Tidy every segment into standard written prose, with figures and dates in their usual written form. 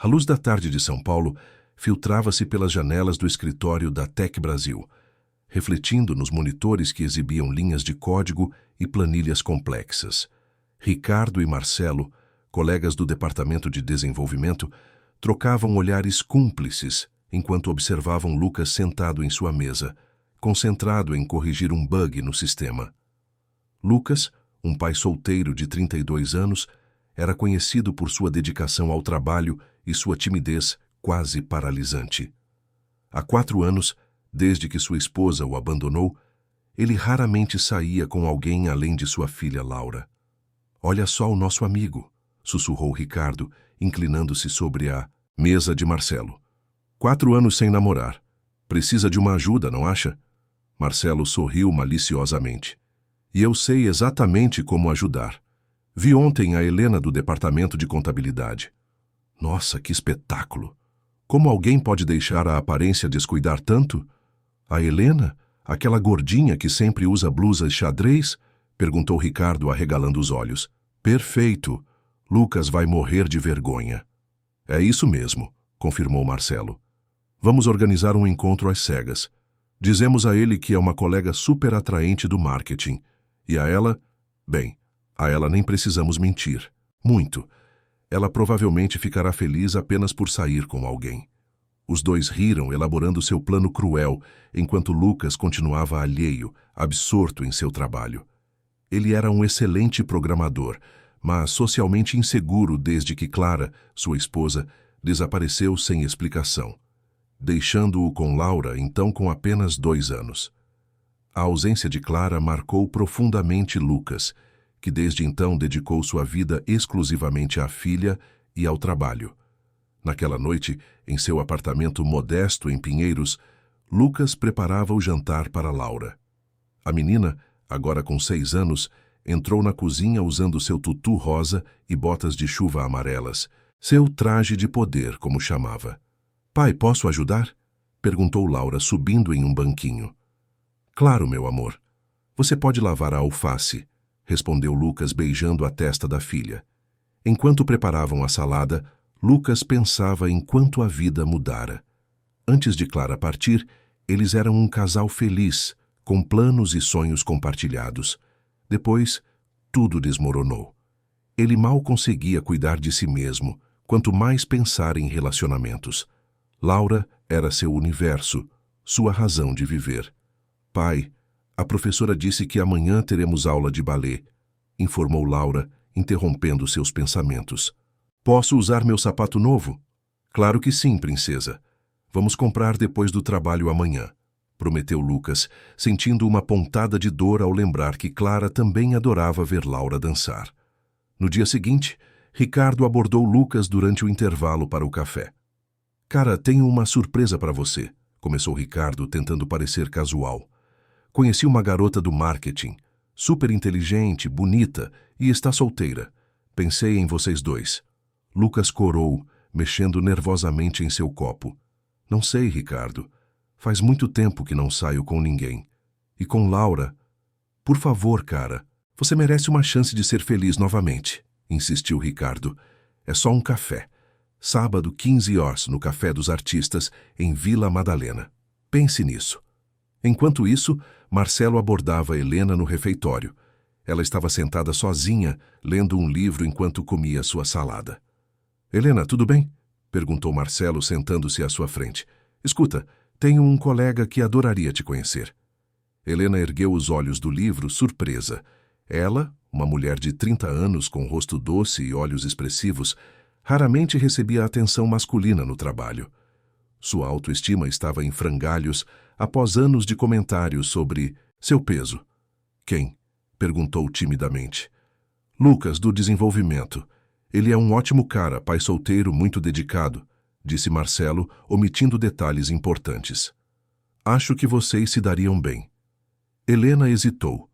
A luz da tarde de São Paulo filtrava-se pelas janelas do escritório da Tec Brasil, refletindo nos monitores que exibiam linhas de código e planilhas complexas. Ricardo e Marcelo, colegas do Departamento de Desenvolvimento, trocavam olhares cúmplices enquanto observavam Lucas sentado em sua mesa, concentrado em corrigir um bug no sistema. Lucas, um pai solteiro de 32 anos, era conhecido por sua dedicação ao trabalho e sua timidez quase paralisante. Há 4 anos, desde que sua esposa o abandonou, ele raramente saía com alguém além de sua filha Laura. "Olha só o nosso amigo", sussurrou Ricardo, inclinando-se sobre a mesa de Marcelo. 4 anos sem namorar. Precisa de uma ajuda, não acha? Marcelo sorriu maliciosamente. "E eu sei exatamente como ajudar. Vi ontem a Helena do Departamento de Contabilidade. Nossa, que espetáculo! Como alguém pode deixar a aparência descuidar tanto? A Helena? Aquela gordinha que sempre usa blusas xadrez?" perguntou Ricardo, arregalando os olhos. "Perfeito! Lucas vai morrer de vergonha." "É isso mesmo", confirmou Marcelo. "Vamos organizar um encontro às cegas. Dizemos a ele que é uma colega super atraente do marketing. E a ela? Bem, a ela nem precisamos mentir. Muito. Ela provavelmente ficará feliz apenas por sair com alguém." Os dois riram, elaborando seu plano cruel, enquanto Lucas continuava alheio, absorto em seu trabalho. Ele era um excelente programador, mas socialmente inseguro desde que Clara, sua esposa, desapareceu sem explicação, deixando-o com Laura, então com apenas 2 anos. A ausência de Clara marcou profundamente Lucas, que desde então dedicou sua vida exclusivamente à filha e ao trabalho. Naquela noite, em seu apartamento modesto em Pinheiros, Lucas preparava o jantar para Laura. A menina, agora com 6 anos, entrou na cozinha usando seu tutu rosa e botas de chuva amarelas, seu traje de poder, como chamava. "Pai, posso ajudar?" perguntou Laura, subindo em um banquinho. "Claro, meu amor. Você pode lavar a alface", respondeu Lucas, beijando a testa da filha. Enquanto preparavam a salada, Lucas pensava em quanto a vida mudara. Antes de Clara partir, eles eram um casal feliz, com planos e sonhos compartilhados. Depois, tudo desmoronou. Ele mal conseguia cuidar de si mesmo, quanto mais pensar em relacionamentos. Laura era seu universo, sua razão de viver. "Pai, a professora disse que amanhã teremos aula de balé", informou Laura, interrompendo seus pensamentos. "Posso usar meu sapato novo?" "Claro que sim, princesa. Vamos comprar depois do trabalho amanhã", prometeu Lucas, sentindo uma pontada de dor ao lembrar que Clara também adorava ver Laura dançar. No dia seguinte, Ricardo abordou Lucas durante o intervalo para o café. "Cara, tenho uma surpresa para você", começou Ricardo, tentando parecer casual. "Conheci uma garota do marketing, super inteligente, bonita e está solteira. Pensei em vocês dois." Lucas corou, mexendo nervosamente em seu copo. "Não sei, Ricardo. Faz muito tempo que não saio com ninguém. E com Laura... Por favor, cara, você merece uma chance de ser feliz novamente", insistiu Ricardo. "É só um café. Sábado, 15 horas, no Café dos Artistas, em Vila Madalena. Pense nisso." Enquanto isso, Marcelo abordava Helena no refeitório. Ela estava sentada sozinha, lendo um livro enquanto comia sua salada. "Helena, tudo bem?" perguntou Marcelo, sentando-se à sua frente. "Escuta, tenho um colega que adoraria te conhecer." Helena ergueu os olhos do livro, surpresa. Ela, uma mulher de 30 anos com rosto doce e olhos expressivos, raramente recebia atenção masculina no trabalho. Sua autoestima estava em frangalhos após anos de comentários sobre seu peso. "Quem?" perguntou timidamente. "Lucas, do desenvolvimento. Ele é um ótimo cara, pai solteiro, muito dedicado", disse Marcelo, omitindo detalhes importantes. "Acho que vocês se dariam bem." Helena hesitou.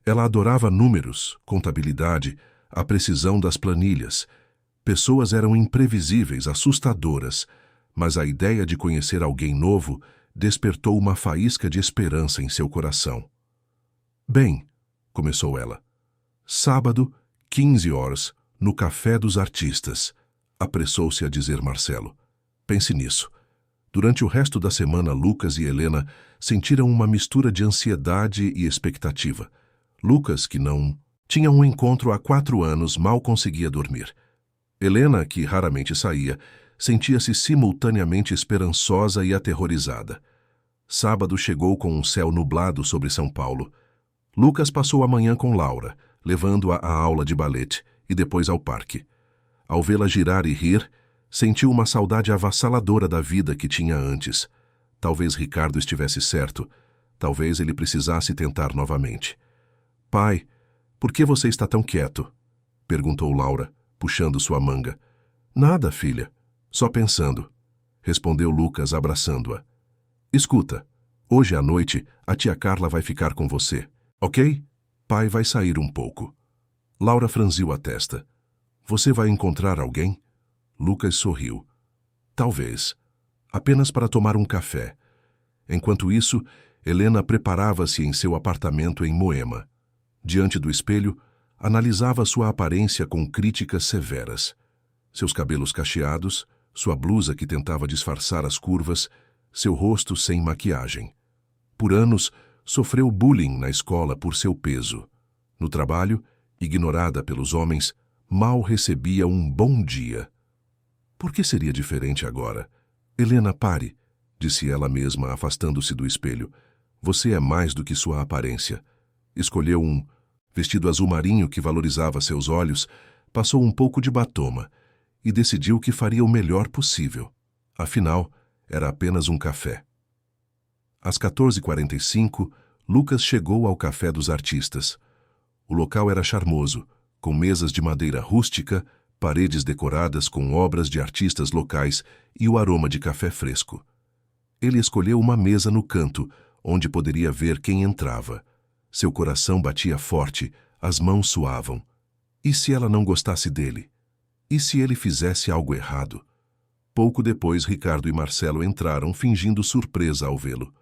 Ela adorava números, contabilidade, a precisão das planilhas. Pessoas eram imprevisíveis, assustadoras, mas a ideia de conhecer alguém novo despertou uma faísca de esperança em seu coração. "Bem", começou ela. "Sábado, 15 horas, no Café dos Artistas. apressou-se a dizer Marcelo. Pense nisso. Durante o resto da semana, Lucas e Helena sentiram uma mistura de ansiedade e expectativa. Lucas, que não tinha um encontro há 4 anos, mal conseguia dormir. Helena, que raramente saía, sentia-se simultaneamente esperançosa e aterrorizada. Sábado chegou com um céu nublado sobre São Paulo. Lucas passou a manhã com Laura, levando-a à aula de balete e depois ao parque. Ao vê-la girar e rir, sentiu uma saudade avassaladora da vida que tinha antes. Talvez Ricardo estivesse certo. Talvez ele precisasse tentar novamente. Pai, por que você está tão quieto? Perguntou Laura, puxando sua manga. Nada, filha. Só pensando. Respondeu Lucas, abraçando-a. Escuta, hoje à noite a tia Carla vai ficar com você, ok? Pai vai sair um pouco. Laura franziu a testa. Você vai encontrar alguém? Lucas sorriu. Talvez. Apenas para tomar um café. Enquanto isso, Helena preparava-se em seu apartamento em Moema. Diante do espelho, analisava sua aparência com críticas severas. Seus cabelos cacheados, sua blusa que tentava disfarçar as curvas, seu rosto sem maquiagem. Por anos, sofreu bullying na escola por seu peso. No trabalho, ignorada pelos homens, mal recebia um bom dia. Por que seria diferente agora? Helena, pare, disse ela mesma, afastando-se do espelho. Você é mais do que sua aparência. Escolheu um vestido azul marinho que valorizava seus olhos, passou um pouco de batoma e decidiu que faria o melhor possível. Afinal, era apenas um café. Às 14h45, Lucas chegou ao Café dos Artistas. O local era charmoso, com mesas de madeira rústica, paredes decoradas com obras de artistas locais e o aroma de café fresco. Ele escolheu uma mesa no canto, onde poderia ver quem entrava. Seu coração batia forte, as mãos suavam. E se ela não gostasse dele? E se ele fizesse algo errado? Pouco depois, Ricardo e Marcelo entraram, fingindo surpresa ao vê-lo.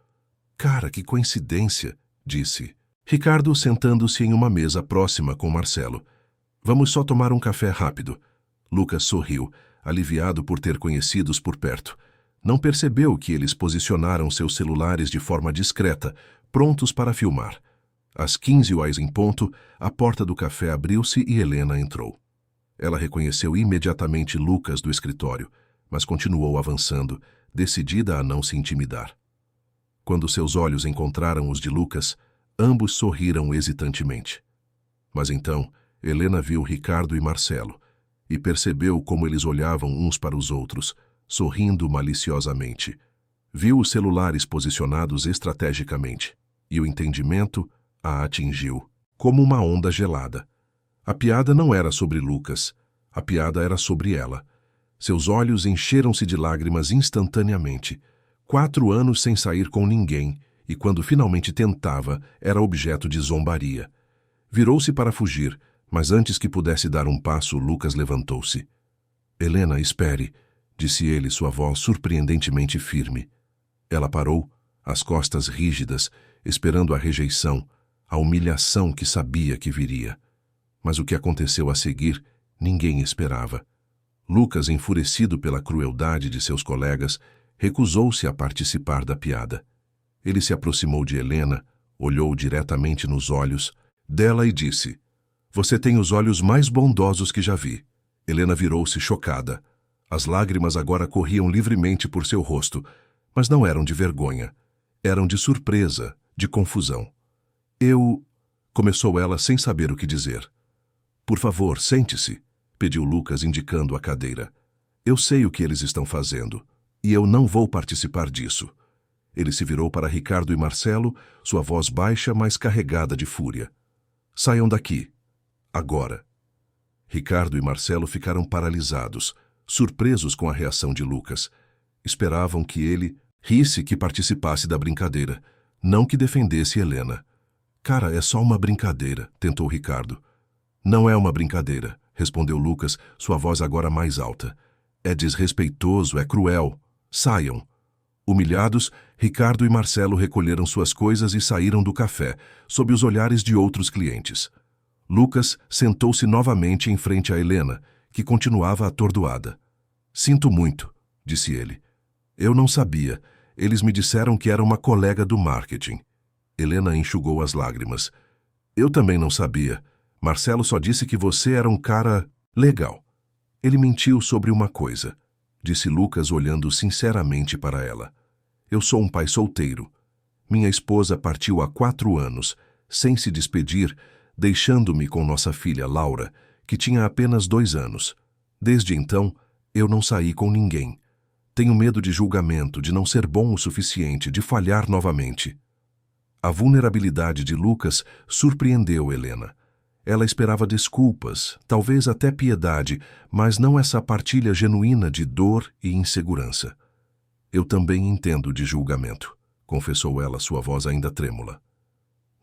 Cara, que coincidência, disse. Ricardo sentando-se em uma mesa próxima com Marcelo. Vamos só tomar um café rápido. Lucas sorriu, aliviado por ter conhecidos por perto. Não percebeu que eles posicionaram seus celulares de forma discreta, prontos para filmar. Às 15h em ponto, a porta do café abriu-se e Helena entrou. Ela reconheceu imediatamente Lucas do escritório, mas continuou avançando, decidida a não se intimidar. Quando seus olhos encontraram os de Lucas, ambos sorriram hesitantemente. Mas então, Helena viu Ricardo e Marcelo, e percebeu como eles olhavam uns para os outros, sorrindo maliciosamente. Viu os celulares posicionados estrategicamente, e o entendimento a atingiu, como uma onda gelada. A piada não era sobre Lucas, a piada era sobre ela. Seus olhos encheram-se de lágrimas instantaneamente. 4 anos sem sair com ninguém, e quando finalmente tentava, era objeto de zombaria. Virou-se para fugir, mas antes que pudesse dar um passo, Lucas levantou-se. Helena, espere, disse ele, sua voz surpreendentemente firme. Ela parou, as costas rígidas, esperando a rejeição, a humilhação que sabia que viria. Mas o que aconteceu a seguir, ninguém esperava. Lucas, enfurecido pela crueldade de seus colegas, recusou-se a participar da piada. Ele se aproximou de Helena, olhou diretamente nos olhos dela e disse: Você tem os olhos mais bondosos que já vi. Helena virou-se chocada. As lágrimas agora corriam livremente por seu rosto, mas não eram de vergonha. Eram de surpresa, de confusão. Começou ela sem saber o que dizer. Por favor, sente-se, pediu Lucas, indicando a cadeira. Eu sei o que eles estão fazendo, e eu não vou participar disso. Ele se virou para Ricardo e Marcelo, sua voz baixa, mas carregada de fúria. Saiam daqui. Agora. Ricardo e Marcelo ficaram paralisados, surpresos com a reação de Lucas. Esperavam que ele risse, que participasse da brincadeira, não que defendesse Helena. Cara, é só uma brincadeira, tentou Ricardo. Não é uma brincadeira, respondeu Lucas, sua voz agora mais alta. É desrespeitoso, é cruel. Saiam. Humilhados, Ricardo e Marcelo recolheram suas coisas e saíram do café, sob os olhares de outros clientes. Lucas sentou-se novamente em frente a Helena, que continuava atordoada. Sinto muito, disse ele. Eu não sabia. Eles me disseram que era uma colega do marketing. Helena enxugou as lágrimas. Eu também não sabia. Marcelo só disse que você era um cara legal. Ele mentiu sobre uma coisa, disse Lucas olhando sinceramente para ela. Eu sou um pai solteiro. Minha esposa partiu há 4 anos, sem se despedir, deixando-me com nossa filha Laura, que tinha apenas 2 anos. Desde então, eu não saí com ninguém. Tenho medo de julgamento, de não ser bom o suficiente, de falhar novamente. A vulnerabilidade de Lucas surpreendeu Helena. Ela esperava desculpas, talvez até piedade, mas não essa partilha genuína de dor e insegurança. Eu também entendo de julgamento, confessou ela, sua voz ainda trêmula.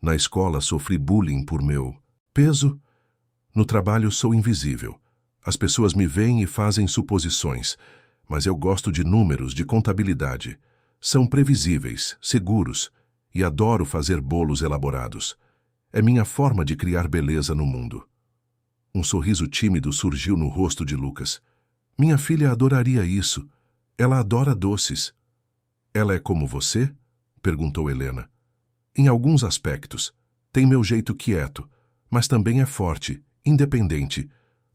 Na escola sofri bullying por meu peso. No trabalho sou invisível. As pessoas me veem e fazem suposições, mas eu gosto de números, de contabilidade. São previsíveis, seguros, e adoro fazer bolos elaborados. É minha forma de criar beleza no mundo. Um sorriso tímido surgiu no rosto de Lucas. Minha filha adoraria isso. Ela adora doces. Ela é como você? Perguntou Helena. Em alguns aspectos. Tem meu jeito quieto, mas também é forte, independente.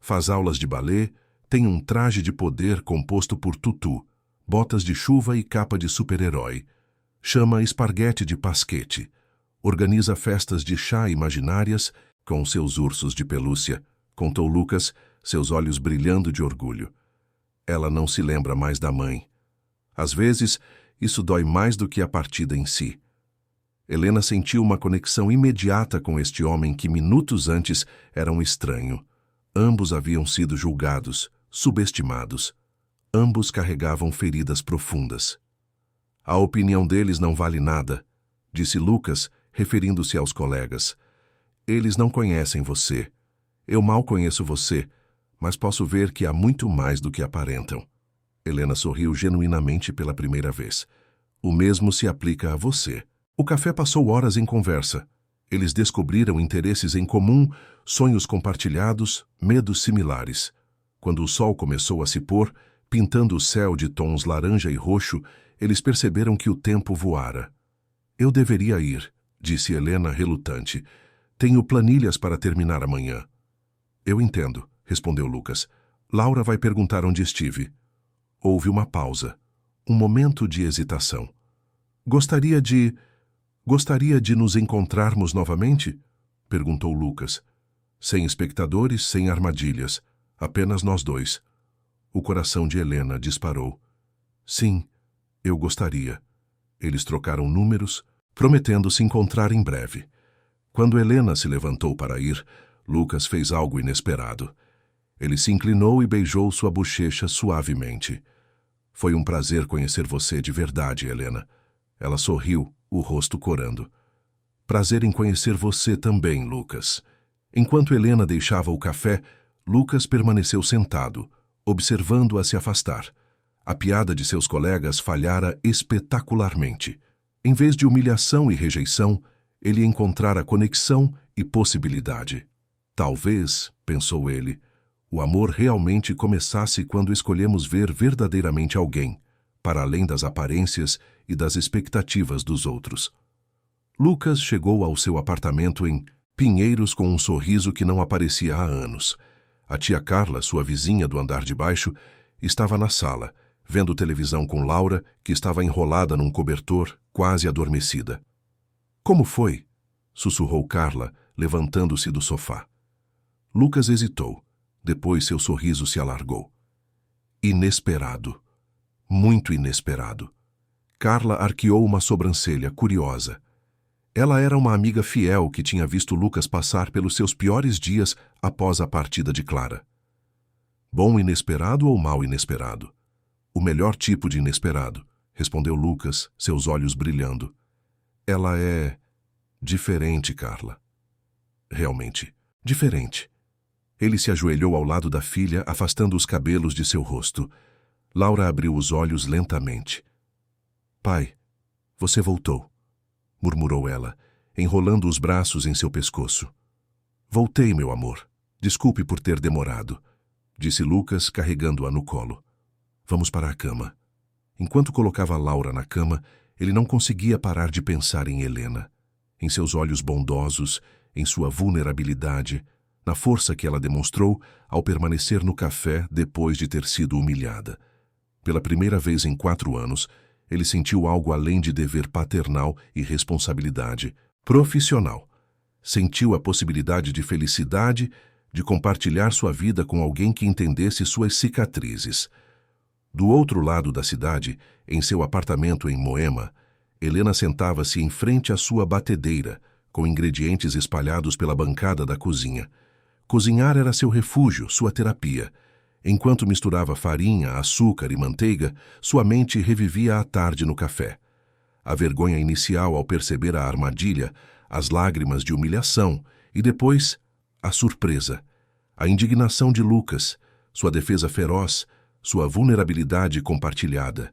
Faz aulas de balé, tem um traje de poder composto por tutu, botas de chuva e capa de super-herói. Chama esparguete de pasquete. Organiza festas de chá imaginárias com seus ursos de pelúcia, contou Lucas, seus olhos brilhando de orgulho. Ela não se lembra mais da mãe. Às vezes, isso dói mais do que a partida em si. Helena sentiu uma conexão imediata com este homem que minutos antes era um estranho. Ambos haviam sido julgados, subestimados. Ambos carregavam feridas profundas. A opinião deles não vale nada, disse Lucas, referindo-se aos colegas. Eles não conhecem você. Eu mal conheço você, mas posso ver que há muito mais do que aparentam. Helena sorriu genuinamente pela primeira vez. O mesmo se aplica a você. O café passou horas em conversa. Eles descobriram interesses em comum, sonhos compartilhados, medos similares. Quando o sol começou a se pôr, pintando o céu de tons laranja e roxo, eles perceberam que o tempo voara. Eu deveria ir, disse Helena relutante. Tenho planilhas para terminar amanhã. Eu entendo, respondeu Lucas. Laura vai perguntar onde estive. Houve uma pausa. Um momento de hesitação. Gostaria de nos encontrarmos novamente? Perguntou Lucas. Sem espectadores, sem armadilhas. Apenas nós dois. O coração de Helena disparou. Sim, eu gostaria. Eles trocaram números, prometendo se encontrar em breve. Quando Helena se levantou para ir, Lucas fez algo inesperado. Ele se inclinou e beijou sua bochecha suavemente. Foi um prazer conhecer você de verdade, Helena. Ela sorriu, o rosto corando. Prazer em conhecer você também, Lucas. Enquanto Helena deixava o café, Lucas permaneceu sentado, observando-a se afastar. A piada de seus colegas falhara espetacularmente. Em vez de humilhação e rejeição, ele encontrara conexão e possibilidade. Talvez, pensou ele, o amor realmente começasse quando escolhemos ver verdadeiramente alguém, para além das aparências e das expectativas dos outros. Lucas chegou ao seu apartamento em Pinheiros com um sorriso que não aparecia há anos. A tia Carla, sua vizinha do andar de baixo, estava na sala, vendo televisão com Laura, que estava enrolada num cobertor, quase adormecida. Como foi? Sussurrou Carla, levantando-se do sofá. Lucas hesitou. Depois seu sorriso se alargou. Inesperado. Muito inesperado. Carla arqueou uma sobrancelha, curiosa. Ela era uma amiga fiel que tinha visto Lucas passar pelos seus piores dias após a partida de Clara. Bom inesperado ou mal inesperado? O melhor tipo de inesperado, respondeu Lucas, seus olhos brilhando. Ela é diferente, Carla. Realmente, diferente. Ele se ajoelhou ao lado da filha, afastando os cabelos de seu rosto. Laura abriu os olhos lentamente. Pai, você voltou, murmurou ela, enrolando os braços em seu pescoço. Voltei, meu amor. Desculpe por ter demorado, disse Lucas, carregando-a no colo. Vamos para a cama. Enquanto colocava Laura na cama, ele não conseguia parar de pensar em Helena, em seus olhos bondosos, em sua vulnerabilidade, na força que ela demonstrou ao permanecer no café depois de ter sido humilhada. Pela primeira vez em 4 anos, ele sentiu algo além de dever paternal e responsabilidade profissional. Sentiu a possibilidade de felicidade, de compartilhar sua vida com alguém que entendesse suas cicatrizes. Do outro lado da cidade, em seu apartamento em Moema, Helena sentava-se em frente à sua batedeira, com ingredientes espalhados pela bancada da cozinha. Cozinhar era seu refúgio, sua terapia. Enquanto misturava farinha, açúcar e manteiga, sua mente revivia a tarde no café. A vergonha inicial ao perceber a armadilha, as lágrimas de humilhação e depois a surpresa, a indignação de Lucas, sua defesa feroz, sua vulnerabilidade compartilhada.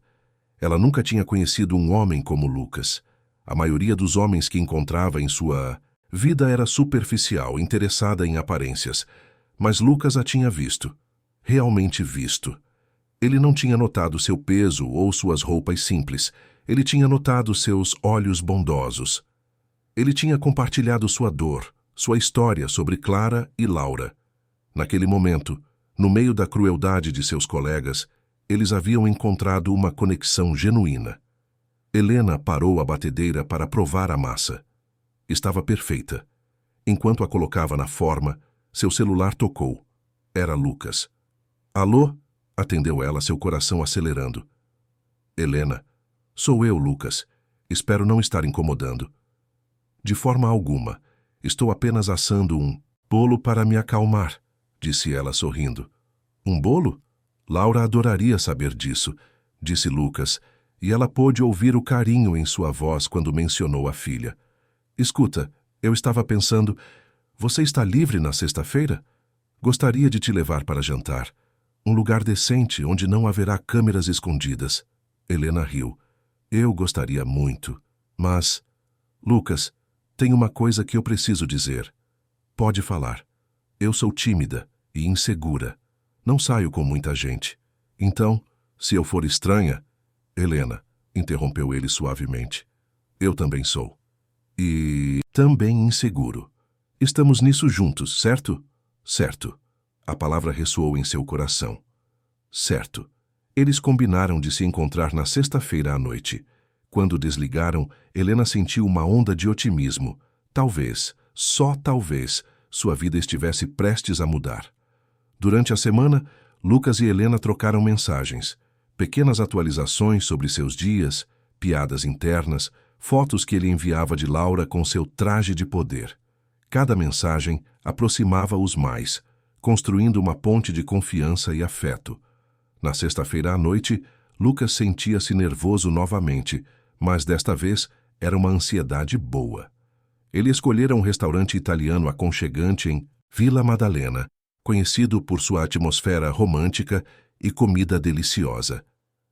Ela nunca tinha conhecido um homem como Lucas. A maioria dos homens que encontrava em sua vida era superficial, interessada em aparências, mas Lucas a tinha visto, realmente visto. Ele não tinha notado seu peso ou suas roupas simples, ele tinha notado seus olhos bondosos. Ele tinha compartilhado sua dor, sua história sobre Clara e Laura. Naquele momento, no meio da crueldade de seus colegas, eles haviam encontrado uma conexão genuína. Helena parou a batedeira para provar a massa. Estava perfeita. Enquanto a colocava na forma, seu celular tocou. Era Lucas. Alô? Atendeu ela, seu coração acelerando. Helena, sou eu, Lucas. Espero não estar incomodando. De forma alguma. Estou apenas assando um bolo para me acalmar, disse ela sorrindo. Um bolo? Laura adoraria saber disso, disse Lucas, e ela pôde ouvir o carinho em sua voz quando mencionou a filha. Escuta, eu estava pensando, você está livre na sexta-feira? Gostaria de te levar para jantar. Um lugar decente onde não haverá câmeras escondidas. Helena riu. Eu gostaria muito, mas... Lucas, tem uma coisa que eu preciso dizer. Pode falar. Eu sou tímida e insegura. Não saio com muita gente. Então, se eu for estranha... Helena, interrompeu ele suavemente. Eu também sou. E também inseguro. Estamos nisso juntos, certo? Certo. A palavra ressoou em seu coração. Certo. Eles combinaram de se encontrar na sexta-feira à noite. Quando desligaram, Helena sentiu uma onda de otimismo. Talvez, só talvez, sua vida estivesse prestes a mudar. Durante a semana, Lucas e Helena trocaram mensagens. Pequenas atualizações sobre seus dias, piadas internas, fotos que ele enviava de Laura com seu traje de poder. Cada mensagem aproximava-os mais, construindo uma ponte de confiança e afeto. Na sexta-feira à noite, Lucas sentia-se nervoso novamente, mas desta vez era uma ansiedade boa. Ele escolhera um restaurante italiano aconchegante em Vila Madalena, conhecido por sua atmosfera romântica e comida deliciosa.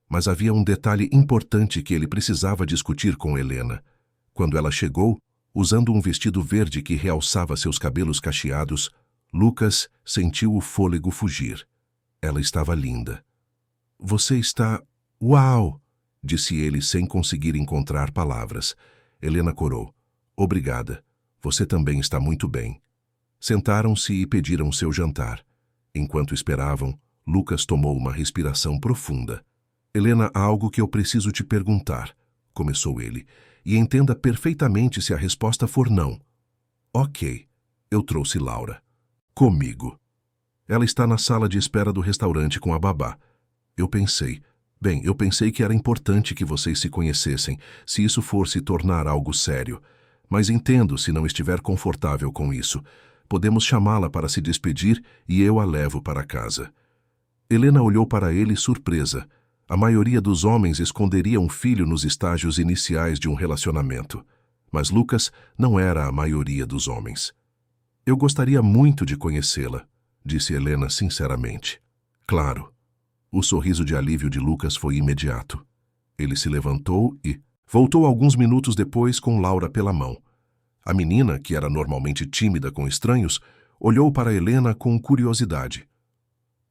Mas havia um detalhe importante que ele precisava discutir com Helena. Quando ela chegou, usando um vestido verde que realçava seus cabelos cacheados, Lucas sentiu o fôlego fugir. Ela estava linda. Você está... Uau! Disse ele sem conseguir encontrar palavras. Helena corou. Obrigada. Você também está muito bem. Sentaram-se e pediram seu jantar. Enquanto esperavam, Lucas tomou uma respiração profunda. Helena, há algo que eu preciso te perguntar, começou ele, e entenda perfeitamente se a resposta for não. Ok, eu trouxe Laura. Comigo. Ela está na sala de espera do restaurante com a babá. Eu pensei que era importante que vocês se conhecessem, se isso for se tornar algo sério. Mas entendo se não estiver confortável com isso. Podemos chamá-la para se despedir e eu a levo para casa. Helena olhou para ele surpresa. A maioria dos homens esconderia um filho nos estágios iniciais de um relacionamento. Mas Lucas não era a maioria dos homens. Eu gostaria muito de conhecê-la, disse Helena sinceramente. Claro. O sorriso de alívio de Lucas foi imediato. Ele se levantou e voltou alguns minutos depois com Laura pela mão. A menina, que era normalmente tímida com estranhos, olhou para Helena com curiosidade.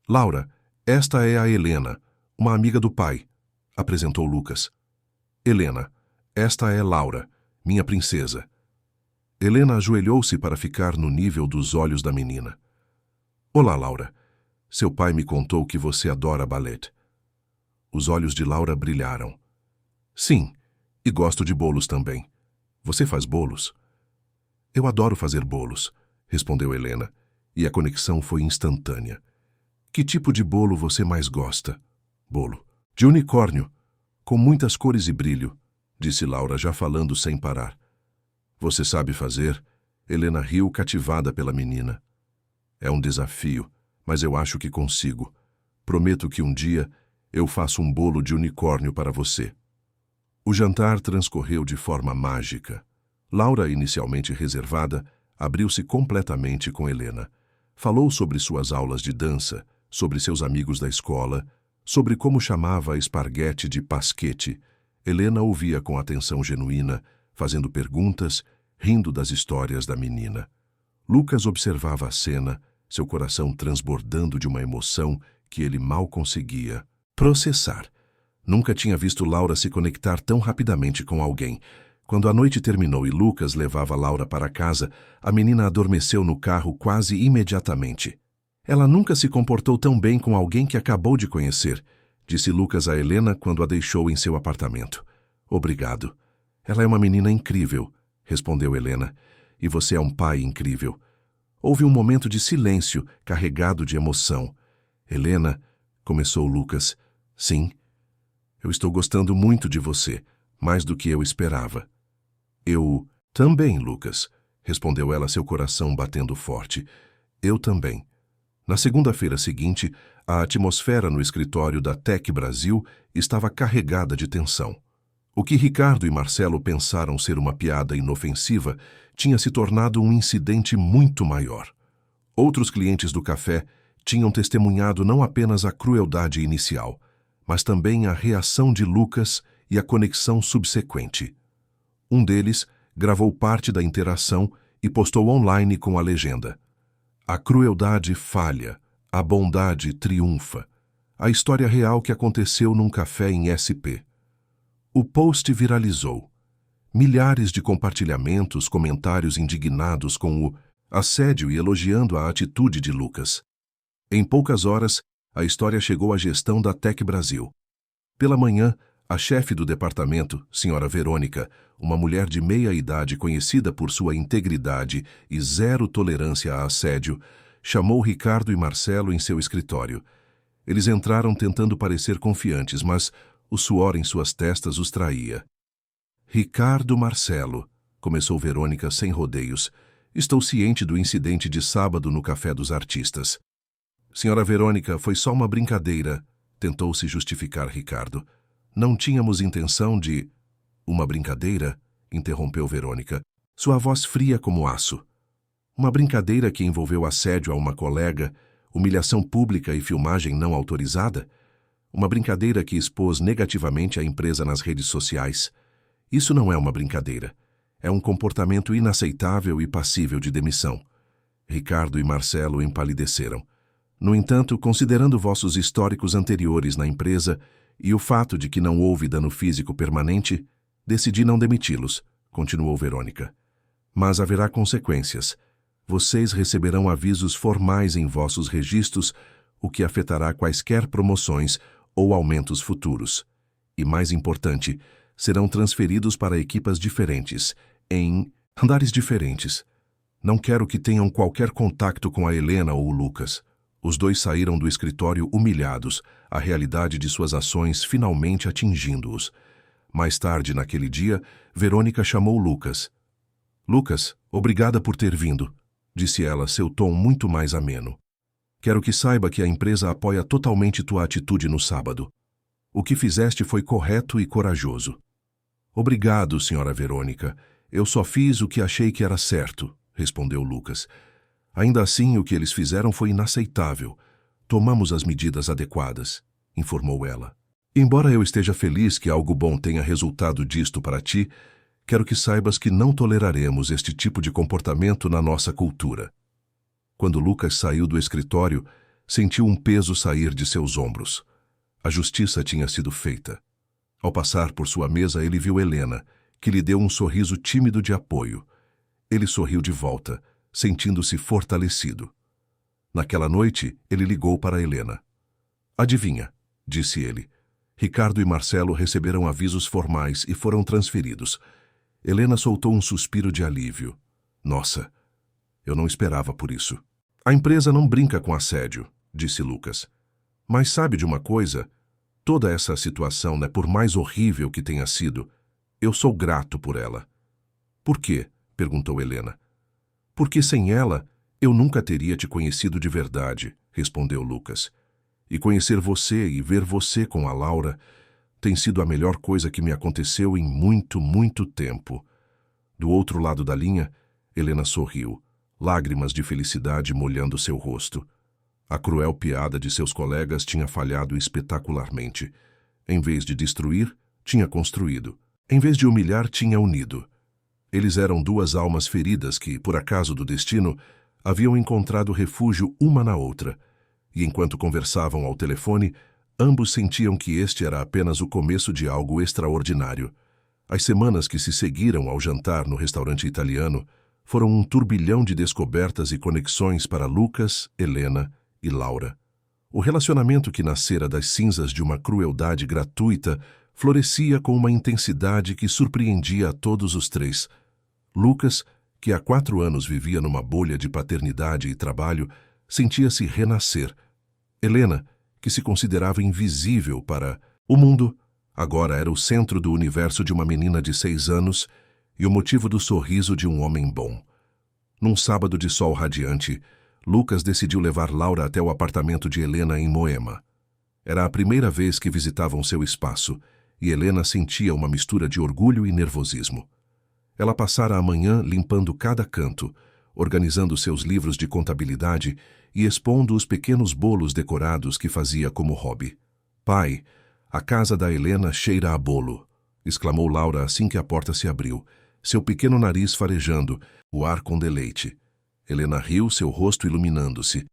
Laura, esta é a Helena, Uma amiga do pai, apresentou Lucas. Helena, esta é Laura, minha princesa. Helena ajoelhou-se para ficar no nível dos olhos da menina. Olá, Laura. Seu pai me contou que você adora ballet. Os olhos de Laura brilharam. Sim, e gosto de bolos também. Você faz bolos? Eu adoro fazer bolos, respondeu Helena, e a conexão foi instantânea. Que tipo de bolo você mais gosta? Bolo. De unicórnio, com muitas cores e brilho, disse Laura já falando sem parar. Você sabe fazer? Helena riu cativada pela menina. É um desafio, mas eu acho que consigo. Prometo que um dia eu faço um bolo de unicórnio para você. O jantar transcorreu de forma mágica. Laura, inicialmente reservada, abriu-se completamente com Helena. Falou sobre suas aulas de dança, sobre seus amigos da escola, sobre como chamava esparguete de pasquete. Helena ouvia com atenção genuína, fazendo perguntas, rindo das histórias da menina. Lucas observava a cena, seu coração transbordando de uma emoção que ele mal conseguia processar. Nunca tinha visto Laura se conectar tão rapidamente com alguém. Quando a noite terminou e Lucas levava Laura para casa, a menina adormeceu no carro quase imediatamente. Ela nunca se comportou tão bem com alguém que acabou de conhecer, disse Lucas a Helena quando a deixou em seu apartamento. Obrigado. Ela é uma menina incrível, respondeu Helena, e você é um pai incrível. Houve um momento de silêncio, carregado de emoção. Helena, começou Lucas. Sim. Eu estou gostando muito de você, mais do que eu esperava. Eu também, Lucas, respondeu ela, seu coração batendo forte. Eu também. Na segunda-feira seguinte, a atmosfera no escritório da Tech Brasil estava carregada de tensão. O que Ricardo e Marcelo pensaram ser uma piada inofensiva tinha se tornado um incidente muito maior. Outros clientes do café tinham testemunhado não apenas a crueldade inicial, mas também a reação de Lucas e a conexão subsequente. Um deles gravou parte da interação e postou online com a legenda: A crueldade falha, a bondade triunfa. A história real que aconteceu num café em SP. O post viralizou. Milhares de compartilhamentos, comentários indignados com o assédio e elogiando a atitude de Lucas. Em poucas horas, a história chegou à gestão da Tech Brasil. Pela manhã, a chefe do departamento, senhora Verônica, uma mulher de meia idade conhecida por sua integridade e zero tolerância a assédio, chamou Ricardo e Marcelo em seu escritório. Eles entraram tentando parecer confiantes, mas o suor em suas testas os traía. Ricardo Marcelo, começou Verônica sem rodeios, estou ciente do incidente de sábado no Café dos Artistas. Senhora Verônica, foi só uma brincadeira, tentou se justificar Ricardo. Não tínhamos intenção de... Uma brincadeira? Interrompeu Verônica, sua voz fria como aço. Uma brincadeira que envolveu assédio a uma colega, humilhação pública e filmagem não autorizada? Uma brincadeira que expôs negativamente a empresa nas redes sociais. Isso não é uma brincadeira. É um comportamento inaceitável e passível de demissão. Ricardo e Marcelo empalideceram. No entanto, considerando vossos históricos anteriores na empresa e o fato de que não houve dano físico permanente, decidi não demiti-los, continuou Verônica. Mas haverá consequências. Vocês receberão avisos formais em vossos registros, o que afetará quaisquer promoções ou aumentos futuros. E mais importante, serão transferidos para equipas diferentes, em andares diferentes. Não quero que tenham qualquer contato com a Helena ou o Lucas. Os dois saíram do escritório humilhados, a realidade de suas ações finalmente atingindo-os. Mais tarde, naquele dia, Verônica chamou Lucas. Lucas, obrigada por ter vindo, disse ela, seu tom muito mais ameno. Quero que saiba que a empresa apoia totalmente tua atitude no sábado. O que fizeste foi correto e corajoso. Obrigado, senhora Verônica. Eu só fiz o que achei que era certo, respondeu Lucas. Ainda assim, o que eles fizeram foi inaceitável. Tomamos as medidas adequadas, informou ela. Embora eu esteja feliz que algo bom tenha resultado disto para ti, quero que saibas que não toleraremos este tipo de comportamento na nossa cultura. Quando Lucas saiu do escritório, sentiu um peso sair de seus ombros. A justiça tinha sido feita. Ao passar por sua mesa, ele viu Helena, que lhe deu um sorriso tímido de apoio. Ele sorriu de volta, sentindo-se fortalecido. Naquela noite, ele ligou para Helena. Adivinha, disse ele. Ricardo e Marcelo receberam avisos formais e foram transferidos. Helena soltou um suspiro de alívio. Nossa, eu não esperava por isso. A empresa não brinca com assédio, disse Lucas. Mas sabe de uma coisa? Toda essa situação, né, por mais horrível que tenha sido, eu sou grato por ela. Por quê? Perguntou Helena. Porque sem ela, eu nunca teria te conhecido de verdade, respondeu Lucas. E conhecer você e ver você com a Laura tem sido a melhor coisa que me aconteceu em muito, muito tempo. Do outro lado da linha, Helena sorriu, lágrimas de felicidade molhando seu rosto. A cruel piada de seus colegas tinha falhado espetacularmente. Em vez de destruir, tinha construído. Em vez de humilhar, tinha unido. Eles eram duas almas feridas que, por acaso do destino, haviam encontrado refúgio uma na outra. E enquanto conversavam ao telefone, ambos sentiam que este era apenas o começo de algo extraordinário. As semanas que se seguiram ao jantar no restaurante italiano foram um turbilhão de descobertas e conexões para Lucas, Helena e Laura. O relacionamento que nascera das cinzas de uma crueldade gratuita florescia com uma intensidade que surpreendia a todos os três. Lucas, que há 4 anos vivia numa bolha de paternidade e trabalho, sentia-se renascer. Helena, que se considerava invisível para o mundo, agora era o centro do universo de uma menina de 6 anos e o motivo do sorriso de um homem bom. Num sábado de sol radiante, Lucas decidiu levar Laura até o apartamento de Helena em Moema. Era a primeira vez que visitavam seu espaço, e Helena sentia uma mistura de orgulho e nervosismo. Ela passara a manhã limpando cada canto, organizando seus livros de contabilidade e expondo os pequenos bolos decorados que fazia como hobby. "Pai, a casa da Helena cheira a bolo", exclamou Laura assim que a porta se abriu, seu pequeno nariz farejando, o ar com deleite. Helena riu, seu rosto iluminando-se.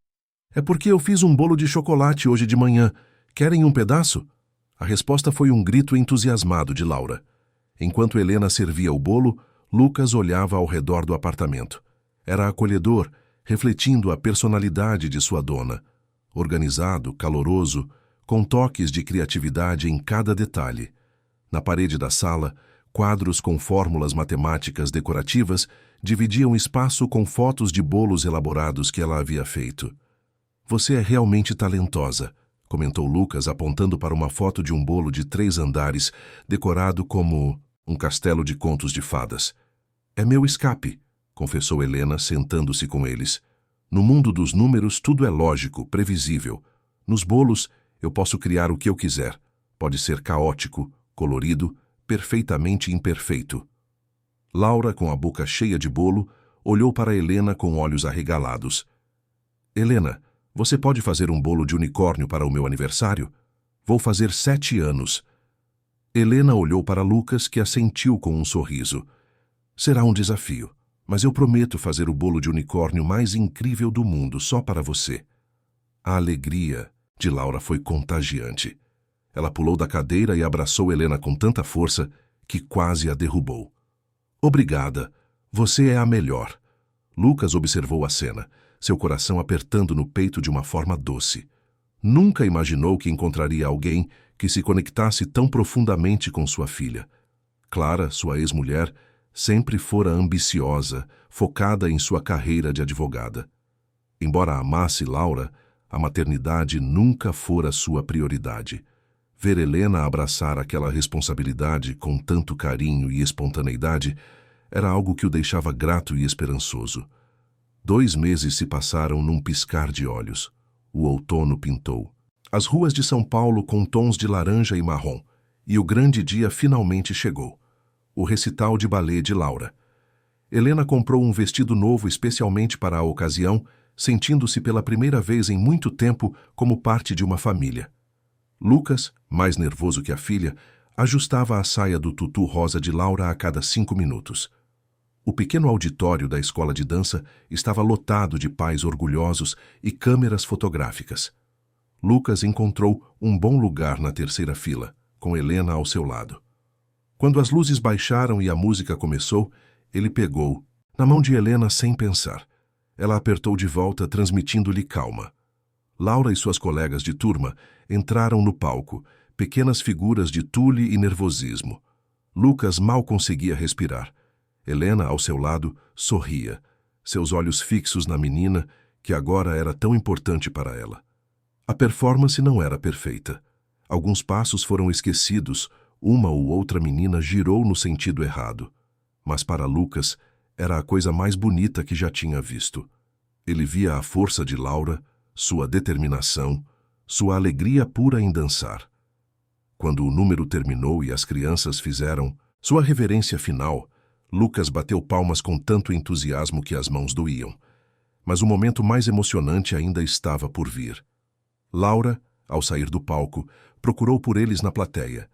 "É porque eu fiz um bolo de chocolate hoje de manhã. Querem um pedaço?" A resposta foi um grito entusiasmado de Laura. Enquanto Helena servia o bolo, Lucas olhava ao redor do apartamento. Era acolhedor, refletindo a personalidade de sua dona. Organizado, caloroso, com toques de criatividade em cada detalhe. Na parede da sala, quadros com fórmulas matemáticas decorativas dividiam espaço com fotos de bolos elaborados que ela havia feito. "Você é realmente talentosa", comentou Lucas apontando para uma foto de um bolo de 3 andares, decorado como um castelo de contos de fadas. "É meu escape", confessou Helena, sentando-se com eles. "No mundo dos números, tudo é lógico, previsível. Nos bolos, eu posso criar o que eu quiser. Pode ser caótico, colorido, perfeitamente imperfeito." Laura, com a boca cheia de bolo, olhou para Helena com olhos arregalados. "Helena, você pode fazer um bolo de unicórnio para o meu aniversário? Vou fazer 7 anos." Helena olhou para Lucas, que assentiu com um sorriso. "Será um desafio, mas eu prometo fazer o bolo de unicórnio mais incrível do mundo só para você." A alegria de Laura foi contagiante. Ela pulou da cadeira e abraçou Helena com tanta força que quase a derrubou. "Obrigada, você é a melhor." Lucas observou a cena, seu coração apertando no peito de uma forma doce. Nunca imaginou que encontraria alguém que se conectasse tão profundamente com sua filha. Clara, sua ex-mulher, sempre fora ambiciosa, focada em sua carreira de advogada. Embora amasse Laura, a maternidade nunca fora sua prioridade. Ver Helena abraçar aquela responsabilidade com tanto carinho e espontaneidade era algo que o deixava grato e esperançoso. 2 meses se passaram num piscar de olhos. O outono pintou. As ruas de São Paulo com tons de laranja e marrom, e o grande dia finalmente chegou. O recital de ballet de Laura. Helena comprou um vestido novo especialmente para a ocasião, sentindo-se pela primeira vez em muito tempo como parte de uma família. Lucas, mais nervoso que a filha, ajustava a saia do tutu rosa de Laura a cada 5 minutos. O pequeno auditório da escola de dança estava lotado de pais orgulhosos e câmeras fotográficas. Lucas encontrou um bom lugar na terceira fila, com Helena ao seu lado. Quando as luzes baixaram e a música começou, ele pegou na mão de Helena sem pensar. Ela apertou de volta, transmitindo-lhe calma. Laura e suas colegas de turma entraram no palco, pequenas figuras de tule e nervosismo. Lucas mal conseguia respirar. Helena, ao seu lado, sorria, seus olhos fixos na menina, que agora era tão importante para ela. A performance não era perfeita. Alguns passos foram esquecidos, uma ou outra menina girou no sentido errado. Mas para Lucas, era a coisa mais bonita que já tinha visto. Ele via a força de Laura, sua determinação, sua alegria pura em dançar. Quando o número terminou e as crianças fizeram sua reverência final, Lucas bateu palmas com tanto entusiasmo que as mãos doíam. Mas o momento mais emocionante ainda estava por vir. Laura, ao sair do palco, procurou por eles na plateia.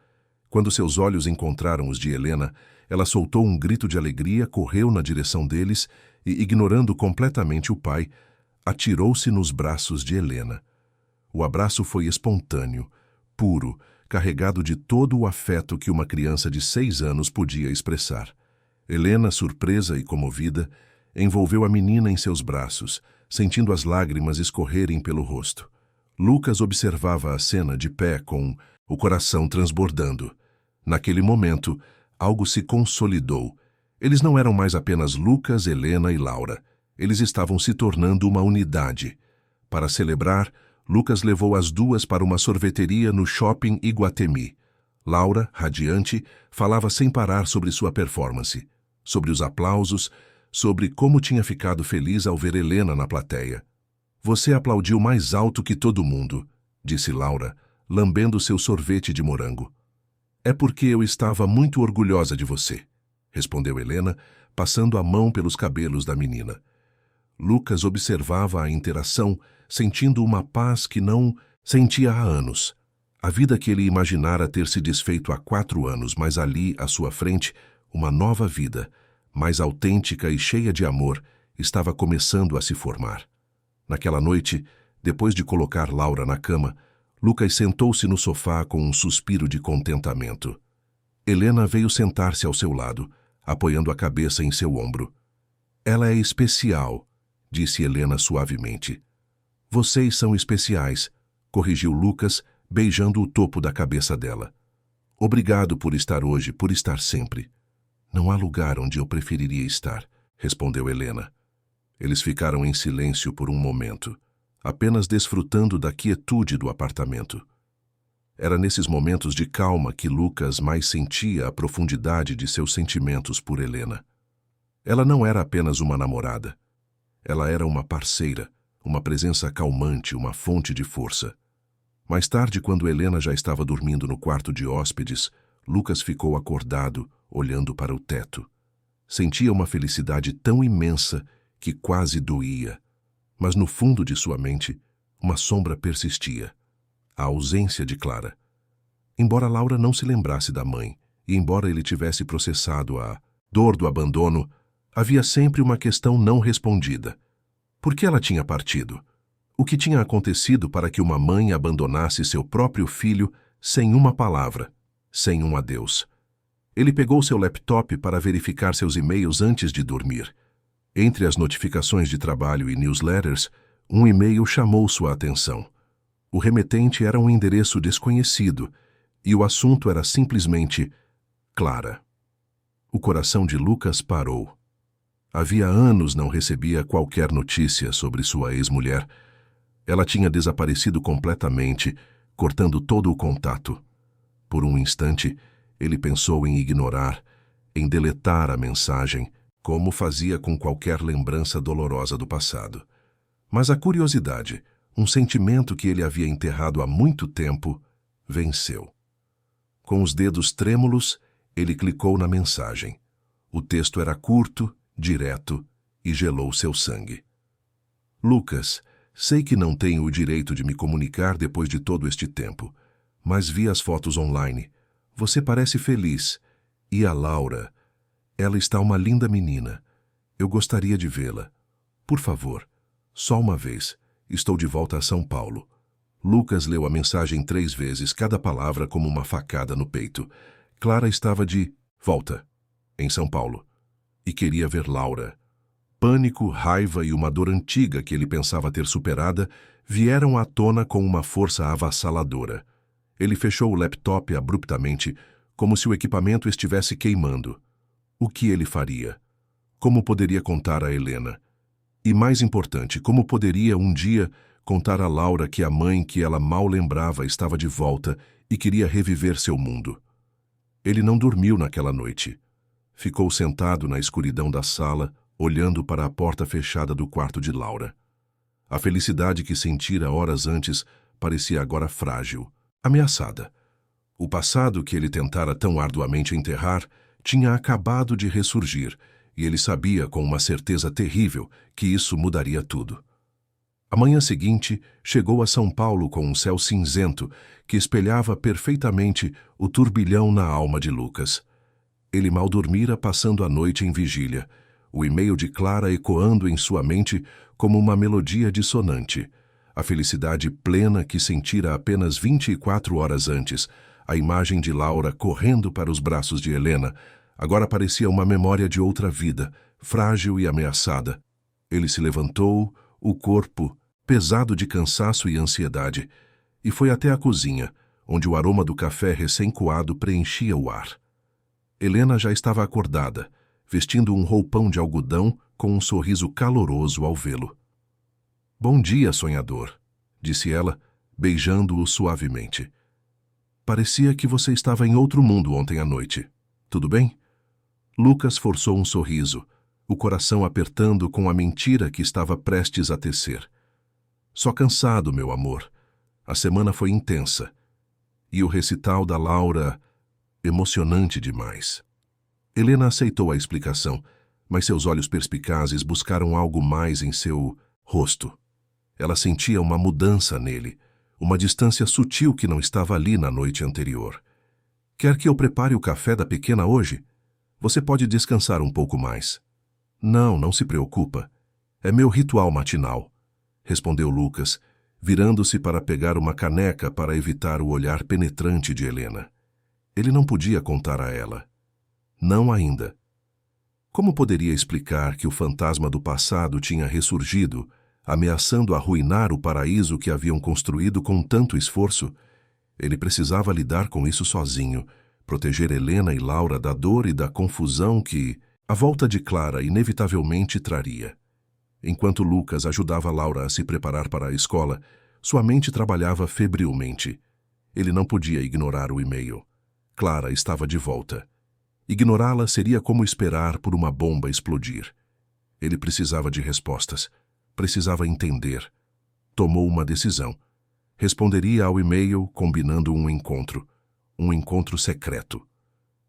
Quando seus olhos encontraram os de Helena, ela soltou um grito de alegria, correu na direção deles e, ignorando completamente o pai, atirou-se nos braços de Helena. O abraço foi espontâneo, puro, carregado de todo o afeto que uma criança de 6 anos podia expressar. Helena, surpresa e comovida, envolveu a menina em seus braços, sentindo as lágrimas escorrerem pelo rosto. Lucas observava a cena de pé com o coração transbordando. Naquele momento, algo se consolidou. Eles não eram mais apenas Lucas, Helena e Laura. Eles estavam se tornando uma unidade. Para celebrar, Lucas levou as duas para uma sorveteria no shopping Iguatemi. Laura, radiante, falava sem parar sobre sua performance, sobre os aplausos, sobre como tinha ficado feliz ao ver Helena na plateia. "Você aplaudiu mais alto que todo mundo", disse Laura, lambendo seu sorvete de morango. "É porque eu estava muito orgulhosa de você", respondeu Helena, passando a mão pelos cabelos da menina. Lucas observava a interação, sentindo uma paz que não sentia há anos. A vida que ele imaginara ter se desfeito há 4 anos, mas ali, à sua frente, uma nova vida, mais autêntica e cheia de amor, estava começando a se formar. Naquela noite, depois de colocar Laura na cama, Lucas sentou-se no sofá com um suspiro de contentamento. Helena veio sentar-se ao seu lado, apoiando a cabeça em seu ombro. "Ela é especial", disse Helena suavemente. "Vocês são especiais", corrigiu Lucas, beijando o topo da cabeça dela. "Obrigado por estar hoje, por estar sempre." "Não há lugar onde eu preferiria estar", respondeu Helena. Eles ficaram em silêncio por um momento, apenas desfrutando da quietude do apartamento. Era nesses momentos de calma que Lucas mais sentia a profundidade de seus sentimentos por Helena. Ela não era apenas uma namorada. Ela era uma parceira, uma presença calmante, uma fonte de força. Mais tarde, quando Helena já estava dormindo no quarto de hóspedes, Lucas ficou acordado, olhando para o teto. Sentia uma felicidade tão imensa que quase doía. Mas no fundo de sua mente, uma sombra persistia. A ausência de Clara. Embora Laura não se lembrasse da mãe, e embora ele tivesse processado a dor do abandono, havia sempre uma questão não respondida. Por que ela tinha partido? O que tinha acontecido para que uma mãe abandonasse seu próprio filho sem uma palavra, sem um adeus? Ele pegou seu laptop para verificar seus e-mails antes de dormir. Entre as notificações de trabalho e newsletters, um e-mail chamou sua atenção. O remetente era um endereço desconhecido, e o assunto era simplesmente Clara. O coração de Lucas parou. Havia anos não recebia qualquer notícia sobre sua ex-mulher. Ela tinha desaparecido completamente, cortando todo o contato. Por um instante, ele pensou em ignorar, em deletar a mensagem, como fazia com qualquer lembrança dolorosa do passado. Mas a curiosidade, um sentimento que ele havia enterrado há muito tempo, venceu. Com os dedos trêmulos, ele clicou na mensagem. O texto era curto, direto e gelou seu sangue. "Lucas, sei que não tenho o direito de me comunicar depois de todo este tempo, mas vi as fotos online. Você parece feliz. E a Laura? Ela está uma linda menina. Eu gostaria de vê-la. Por favor, só uma vez. Estou de volta a São Paulo. Lucas leu a mensagem 3 vezes, cada palavra como uma facada no peito. Clara estava de volta, em São Paulo, e queria ver Laura. Pânico, raiva e uma dor antiga que ele pensava ter superada vieram à tona com uma força avassaladora. Ele fechou o laptop abruptamente, como se o equipamento estivesse queimando. O que ele faria? Como poderia contar a Helena? E mais importante, como poderia um dia contar a Laura que a mãe que ela mal lembrava estava de volta e queria reviver seu mundo? Ele não dormiu naquela noite. Ficou sentado na escuridão da sala, olhando para a porta fechada do quarto de Laura. A felicidade que sentira horas antes parecia agora frágil, ameaçada. O passado que ele tentara tão arduamente enterrar tinha acabado de ressurgir, e ele sabia com uma certeza terrível que isso mudaria tudo. A manhã seguinte, chegou a São Paulo com um céu cinzento que espelhava perfeitamente o turbilhão na alma de Lucas. Ele mal dormira passando a noite em vigília, o e-mail de Clara ecoando em sua mente como uma melodia dissonante. A felicidade plena que sentira apenas 24 horas antes, a imagem de Laura correndo para os braços de Helena, agora parecia uma memória de outra vida, frágil e ameaçada. Ele se levantou, o corpo pesado de cansaço e ansiedade, e foi até a cozinha, onde o aroma do café recém-coado preenchia o ar. Helena já estava acordada, vestindo um roupão de algodão com um sorriso caloroso ao vê-lo. "Bom dia, sonhador", disse ela, beijando-o suavemente. "Parecia que você estava em outro mundo ontem à noite. Tudo bem?" Lucas forçou um sorriso, o coração apertando com a mentira que estava prestes a tecer. "Só cansado, meu amor. A semana foi intensa. E o recital da Laura, emocionante demais." Helena aceitou a explicação, mas seus olhos perspicazes buscaram algo mais em seu rosto. Ela sentia uma mudança nele, uma distância sutil que não estava ali na noite anterior. "Quer que eu prepare o café da pequena hoje? Você pode descansar um pouco mais." Não se preocupa. É meu ritual matinal", respondeu Lucas, virando-se para pegar uma caneca para evitar o olhar penetrante de Helena. Ele não podia contar a ela. Não ainda. Como poderia explicar que o fantasma do passado tinha ressurgido, ameaçando arruinar o paraíso que haviam construído com tanto esforço? Ele precisava lidar com isso sozinho, proteger Helena e Laura da dor e da confusão que a volta de Clara inevitavelmente traria. Enquanto Lucas ajudava Laura a se preparar para a escola, sua mente trabalhava febrilmente. Ele não podia ignorar o e-mail. Clara estava de volta. Ignorá-la seria como esperar por uma bomba explodir. Ele precisava de respostas. Precisava entender. Tomou uma decisão. Responderia ao e-mail combinando um encontro secreto.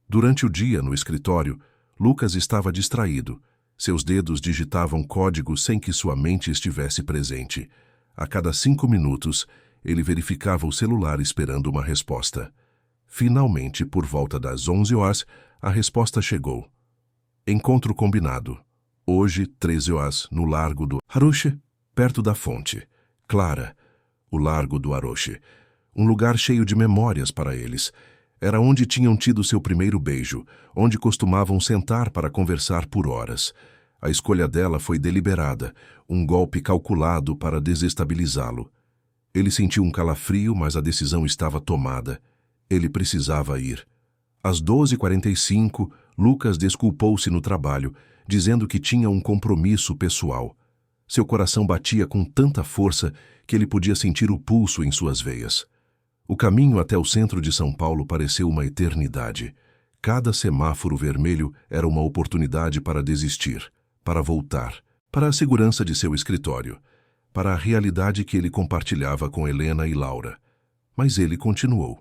Durante o dia no escritório, Lucas estava distraído. Seus dedos digitavam códigos sem que sua mente estivesse presente. A cada 5 minutos, ele verificava o celular esperando uma resposta. Finalmente, por volta das 11 horas, a resposta chegou. Encontro combinado. Hoje, 13 horas, no Largo do Aroche, perto da fonte. Clara. O Largo do Aroche. Um lugar cheio de memórias para eles. Era onde tinham tido seu primeiro beijo, onde costumavam sentar para conversar por horas. A escolha dela foi deliberada, um golpe calculado para desestabilizá-lo. Ele sentiu um calafrio, mas a decisão estava tomada. Ele precisava ir. Às 12h45, Lucas desculpou-se no trabalho, dizendo que tinha um compromisso pessoal. Seu coração batia com tanta força que ele podia sentir o pulso em suas veias. O caminho até o centro de São Paulo pareceu uma eternidade. Cada semáforo vermelho era uma oportunidade para desistir, para voltar, para a segurança de seu escritório, para a realidade que ele compartilhava com Helena e Laura. Mas ele continuou.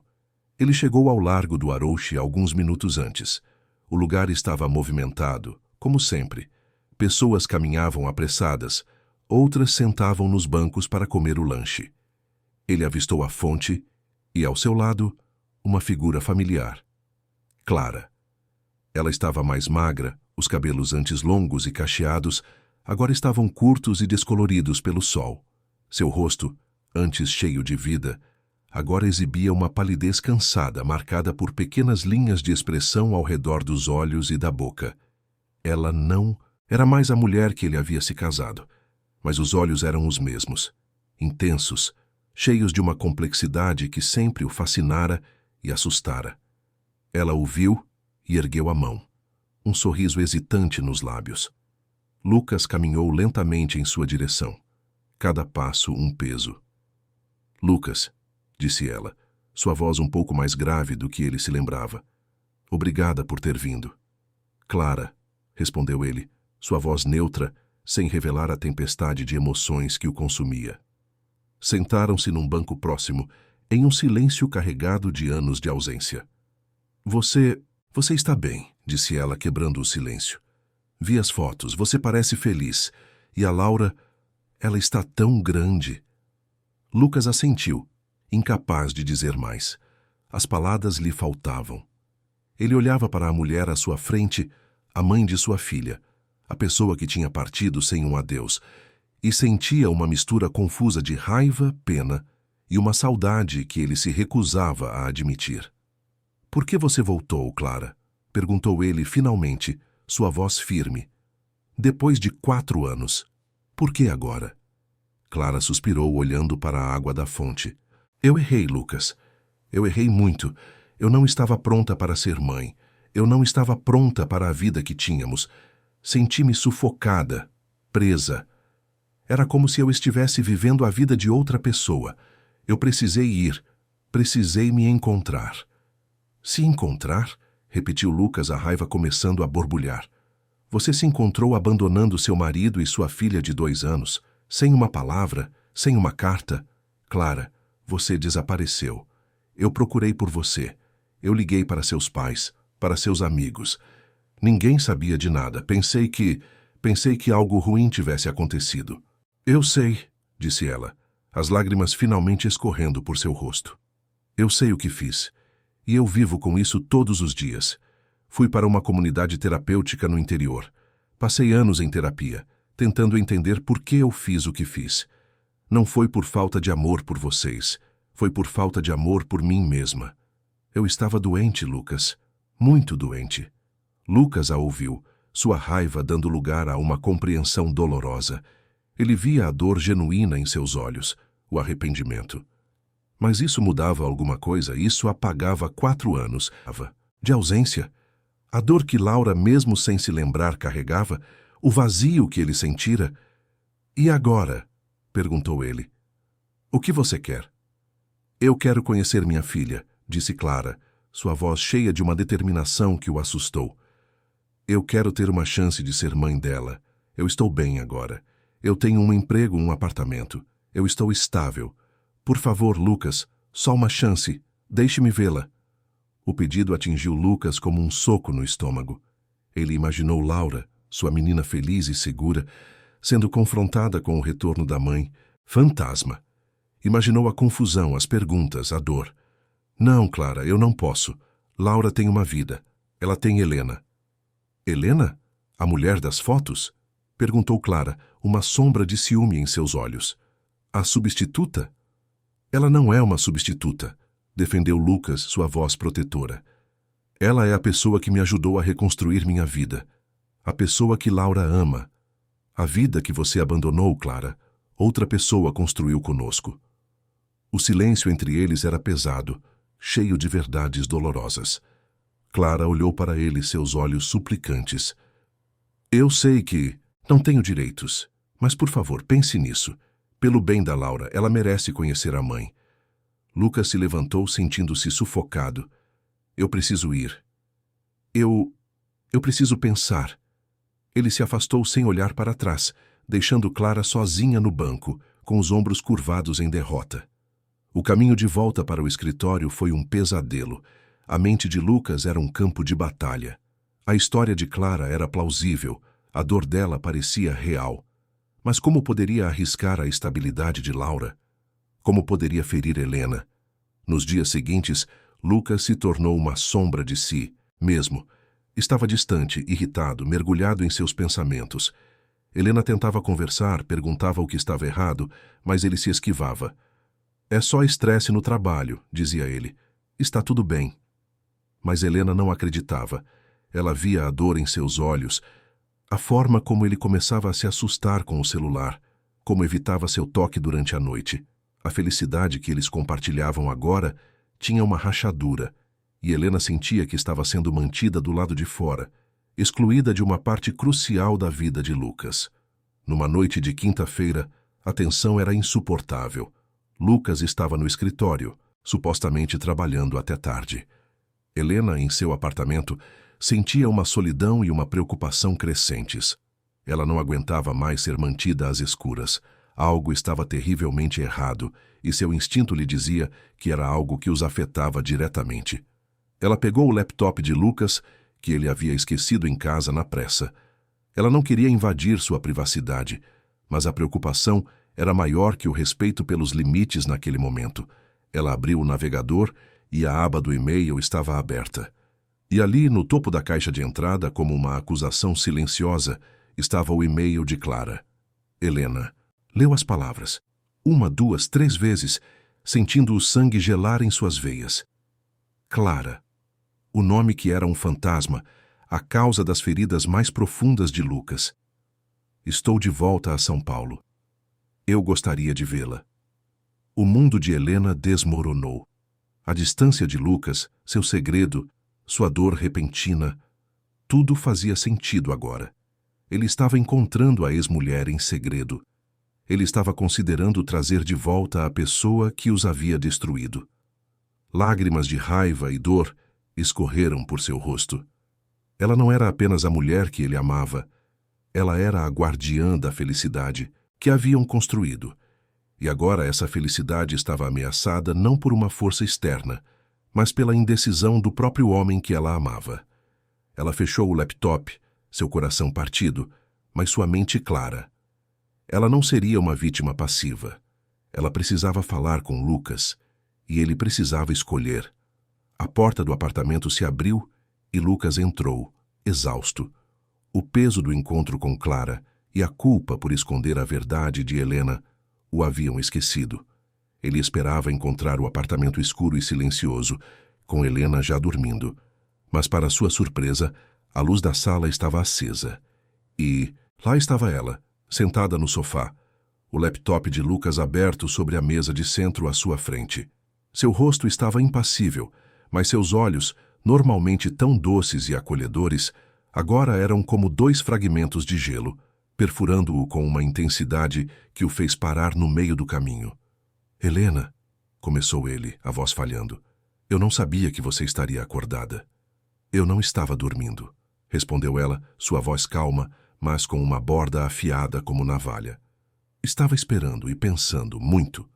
Ele chegou ao Largo do Aroche alguns minutos antes. O lugar estava movimentado, como sempre. Pessoas caminhavam apressadas, outras sentavam nos bancos para comer o lanche. Ele avistou a fonte e, ao seu lado, uma figura familiar. Clara. Ela estava mais magra, os cabelos antes longos e cacheados, agora estavam curtos e descoloridos pelo sol. Seu rosto, antes cheio de vida, agora exibia uma palidez cansada, marcada por pequenas linhas de expressão ao redor dos olhos e da boca. Ela não era mais a mulher que ele havia se casado, mas os olhos eram os mesmos, intensos, cheios de uma complexidade que sempre o fascinara e assustara. Ela o viu e ergueu a mão, um sorriso hesitante nos lábios. Lucas caminhou lentamente em sua direção, cada passo um peso. Lucas, disse ela, sua voz um pouco mais grave do que ele se lembrava. Obrigada por ter vindo. Clara, respondeu ele, sua voz neutra, sem revelar a tempestade de emoções que o consumia. Sentaram-se num banco próximo, em um silêncio carregado de anos de ausência. Você está bem, disse ela, quebrando o silêncio. Vi as fotos, você parece feliz. E a Laura, ela está tão grande. Lucas assentiu, incapaz de dizer mais. As palavras lhe faltavam. Ele olhava para a mulher à sua frente, a mãe de sua filha, a pessoa que tinha partido sem um adeus, e sentia uma mistura confusa de raiva, pena e uma saudade que ele se recusava a admitir. Por que você voltou, Clara? Perguntou ele finalmente, sua voz firme. Depois de 4 anos. Por que agora? Clara suspirou, olhando para a água da fonte. Eu errei, Lucas. Eu errei muito. Eu não estava pronta para ser mãe. Eu não estava pronta para a vida que tínhamos. Senti-me sufocada, presa. Era como se eu estivesse vivendo a vida de outra pessoa. Eu precisei ir. Precisei me encontrar. Se encontrar? Repetiu Lucas, a raiva começando a borbulhar. Você se encontrou abandonando seu marido e sua filha de 2 anos, sem uma palavra, sem uma carta. Clara, você desapareceu. Eu procurei por você. Eu liguei para seus pais, para seus amigos. Ninguém sabia de nada. Pensei que algo ruim tivesse acontecido. Eu sei, disse ela, as lágrimas finalmente escorrendo por seu rosto. Eu sei o que fiz. E eu vivo com isso todos os dias. Fui para uma comunidade terapêutica no interior. Passei anos em terapia, tentando entender por que eu fiz o que fiz. Não foi por falta de amor por vocês. Foi por falta de amor por mim mesma. Eu estava doente, Lucas. Muito doente. Lucas a ouviu, sua raiva dando lugar a uma compreensão dolorosa. Ele via a dor genuína em seus olhos, o arrependimento. Mas isso mudava alguma coisa, isso apagava 4 anos de ausência. A dor que Laura, mesmo sem se lembrar, carregava, o vazio que ele sentira. E agora? Perguntou ele. O que você quer? Eu quero conhecer minha filha, disse Clara, sua voz cheia de uma determinação que o assustou. Eu quero ter uma chance de ser mãe dela. Eu estou bem agora. Eu tenho um emprego, um apartamento. Eu estou estável. Por favor, Lucas, só uma chance. Deixe-me vê-la. O pedido atingiu Lucas como um soco no estômago. Ele imaginou Laura, sua menina feliz e segura, sendo confrontada com o retorno da mãe, fantasma. Imaginou a confusão, as perguntas, a dor. Não, Clara, eu não posso. Laura tem uma vida. Ela tem Helena. Helena? A mulher das fotos? Perguntou Clara, uma sombra de ciúme em seus olhos. A substituta? Ela não é uma substituta, defendeu Lucas, sua voz protetora. Ela é a pessoa que me ajudou a reconstruir minha vida. A pessoa que Laura ama. A vida que você abandonou, Clara, outra pessoa construiu conosco. O silêncio entre eles era pesado, cheio de verdades dolorosas. Clara olhou para ele, seus olhos suplicantes. Eu sei que não tenho direitos, mas por favor, pense nisso. Pelo bem da Laura, ela merece conhecer a mãe. Lucas se levantou, sentindo-se sufocado. Eu preciso ir. Eu preciso pensar. Ele se afastou sem olhar para trás, deixando Clara sozinha no banco, com os ombros curvados em derrota. O caminho de volta para o escritório foi um pesadelo. A mente de Lucas era um campo de batalha. A história de Clara era plausível, a dor dela parecia real. Mas como poderia arriscar a estabilidade de Laura? Como poderia ferir Helena? Nos dias seguintes, Lucas se tornou uma sombra de si mesmo. Estava distante, irritado, mergulhado em seus pensamentos. Helena tentava conversar, perguntava o que estava errado, mas ele se esquivava. É só estresse no trabalho, dizia ele. Está tudo bem. Mas Helena não acreditava. Ela via a dor em seus olhos, a forma como ele começava a se assustar com o celular, como evitava seu toque durante a noite. A felicidade que eles compartilhavam agora tinha uma rachadura, e Helena sentia que estava sendo mantida do lado de fora, excluída de uma parte crucial da vida de Lucas. Numa noite de quinta-feira, a tensão era insuportável. Lucas estava no escritório, supostamente trabalhando até tarde. Helena, em seu apartamento, sentia uma solidão e uma preocupação crescentes. Ela não aguentava mais ser mantida às escuras. Algo estava terrivelmente errado, e seu instinto lhe dizia que era algo que os afetava diretamente. Ela pegou o laptop de Lucas, que ele havia esquecido em casa na pressa. Ela não queria invadir sua privacidade, mas a preocupação era maior que o respeito pelos limites naquele momento. Ela abriu o navegador e a aba do e-mail estava aberta. E ali, no topo da caixa de entrada, como uma acusação silenciosa, estava o e-mail de Clara. Helena leu as palavras, 1, 2, 3 vezes, sentindo o sangue gelar em suas veias. Clara. O nome que era um fantasma, a causa das feridas mais profundas de Lucas. Estou de volta a São Paulo. Eu gostaria de vê-la. O mundo de Helena desmoronou. A distância de Lucas, seu segredo, sua dor repentina, tudo fazia sentido agora. Ele estava encontrando a ex-mulher em segredo. Ele estava considerando trazer de volta a pessoa que os havia destruído. Lágrimas de raiva e dor escorreram por seu rosto. Ela não era apenas a mulher que ele amava. Ela era a guardiã da felicidade que haviam construído. E agora essa felicidade estava ameaçada não por uma força externa, mas pela indecisão do próprio homem que ela amava. Ela fechou o laptop, seu coração partido, mas sua mente clara. Ela não seria uma vítima passiva. Ela precisava falar com Lucas, e ele precisava escolher. A porta do apartamento se abriu e Lucas entrou, exausto. O peso do encontro com Clara e a culpa por esconder a verdade de Helena o haviam esquecido. Ele esperava encontrar o apartamento escuro e silencioso, com Helena já dormindo. Mas, para sua surpresa, a luz da sala estava acesa. E lá estava ela, sentada no sofá, o laptop de Lucas aberto sobre a mesa de centro à sua frente. Seu rosto estava impassível, mas seus olhos, normalmente tão doces e acolhedores, agora eram como 2 fragmentos de gelo, perfurando-o com uma intensidade que o fez parar no meio do caminho. Helena, começou ele, a voz falhando, eu não sabia que você estaria acordada. Eu não estava dormindo, respondeu ela, sua voz calma, mas com uma borda afiada como navalha. Estava esperando e pensando muito.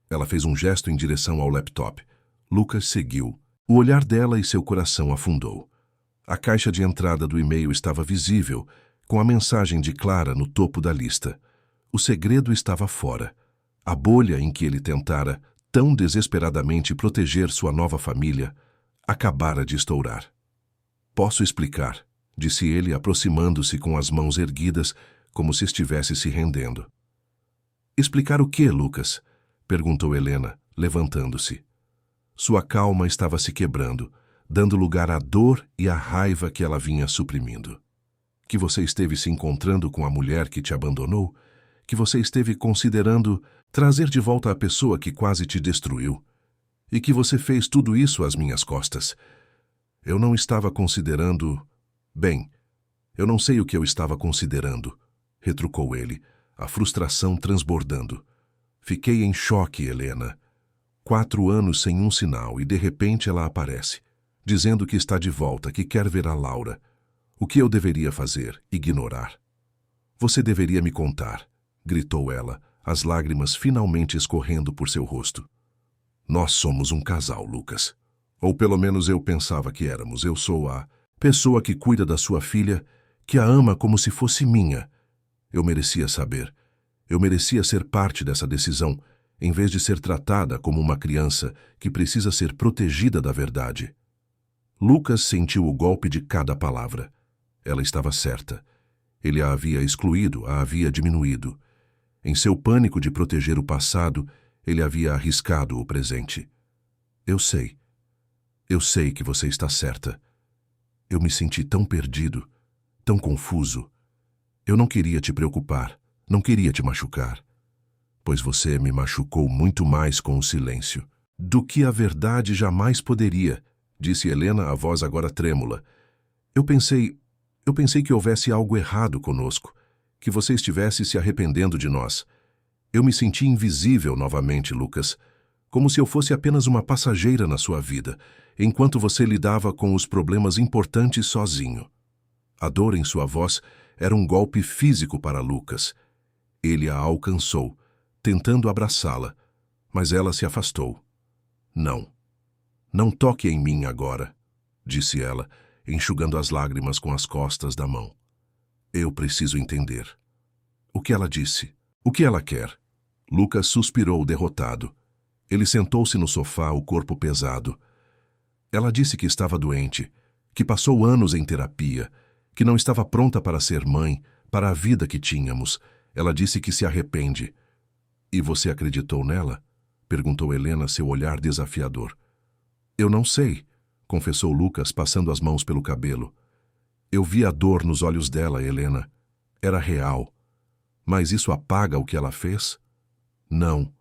Ela fez um gesto em direção ao laptop. Lucas seguiu. O olhar dela e seu coração afundou. A caixa de entrada do e-mail estava visível, com a mensagem de Clara no topo da lista. O segredo estava fora. A bolha em que ele tentara, tão desesperadamente, proteger sua nova família, acabara de estourar. Posso explicar, disse ele, aproximando-se com as mãos erguidas, como se estivesse se rendendo. Explicar o quê, Lucas? Perguntou Helena, levantando-se. Sua calma estava se quebrando, dando lugar à dor e à raiva que ela vinha suprimindo. Que você esteve se encontrando com a mulher que te abandonou, que você esteve considerando trazer de volta a pessoa que quase te destruiu, e que você fez tudo isso às minhas costas. Eu não estava considerando... Bem, eu não sei o que eu estava considerando, retrucou ele, a frustração transbordando. Fiquei em choque, Helena. 4 anos sem um sinal e de repente ela aparece, dizendo que está de volta, que quer ver a Laura. O que eu deveria fazer? Ignorar. Você deveria me contar, gritou ela, as lágrimas finalmente escorrendo por seu rosto. Nós somos um casal, Lucas. Ou pelo menos eu pensava que éramos. Eu sou a pessoa que cuida da sua filha, que a ama como se fosse minha. Eu merecia saber. Eu merecia ser parte dessa decisão, em vez de ser tratada como uma criança que precisa ser protegida da verdade. Lucas sentiu o golpe de cada palavra. Ela estava certa. Ele a havia excluído, a havia diminuído. Em seu pânico de proteger o passado, Ele havia arriscado o presente. Eu sei que você está certa. Eu me senti tão perdido, tão confuso. Eu não queria te preocupar, não queria te machucar, pois você me machucou muito mais com o silêncio do que a verdade jamais poderia, disse Helena, a voz agora trêmula. Eu pensei que houvesse algo errado conosco, que você estivesse se arrependendo de nós. Eu me senti invisível novamente, Lucas, como se eu fosse apenas uma passageira na sua vida, enquanto você lidava com os problemas importantes sozinho. A dor em sua voz era um golpe físico para Lucas. Ele a alcançou, tentando abraçá-la, mas ela se afastou. Não toque em mim agora, disse ela, enxugando as lágrimas com as costas da mão. Eu preciso entender. O que ela disse? O que ela quer? Lucas suspirou derrotado. Ele sentou-se no sofá, o corpo pesado. Ela disse que estava doente, que passou anos em terapia, que não estava pronta para ser mãe, para a vida que tínhamos. Ela disse que se arrepende. E você acreditou nela? Perguntou Helena, seu olhar desafiador. Eu não sei, confessou Lucas, passando as mãos pelo cabelo. Eu vi a dor nos olhos dela, Helena. Era real. Mas isso apaga o que ela fez? Não,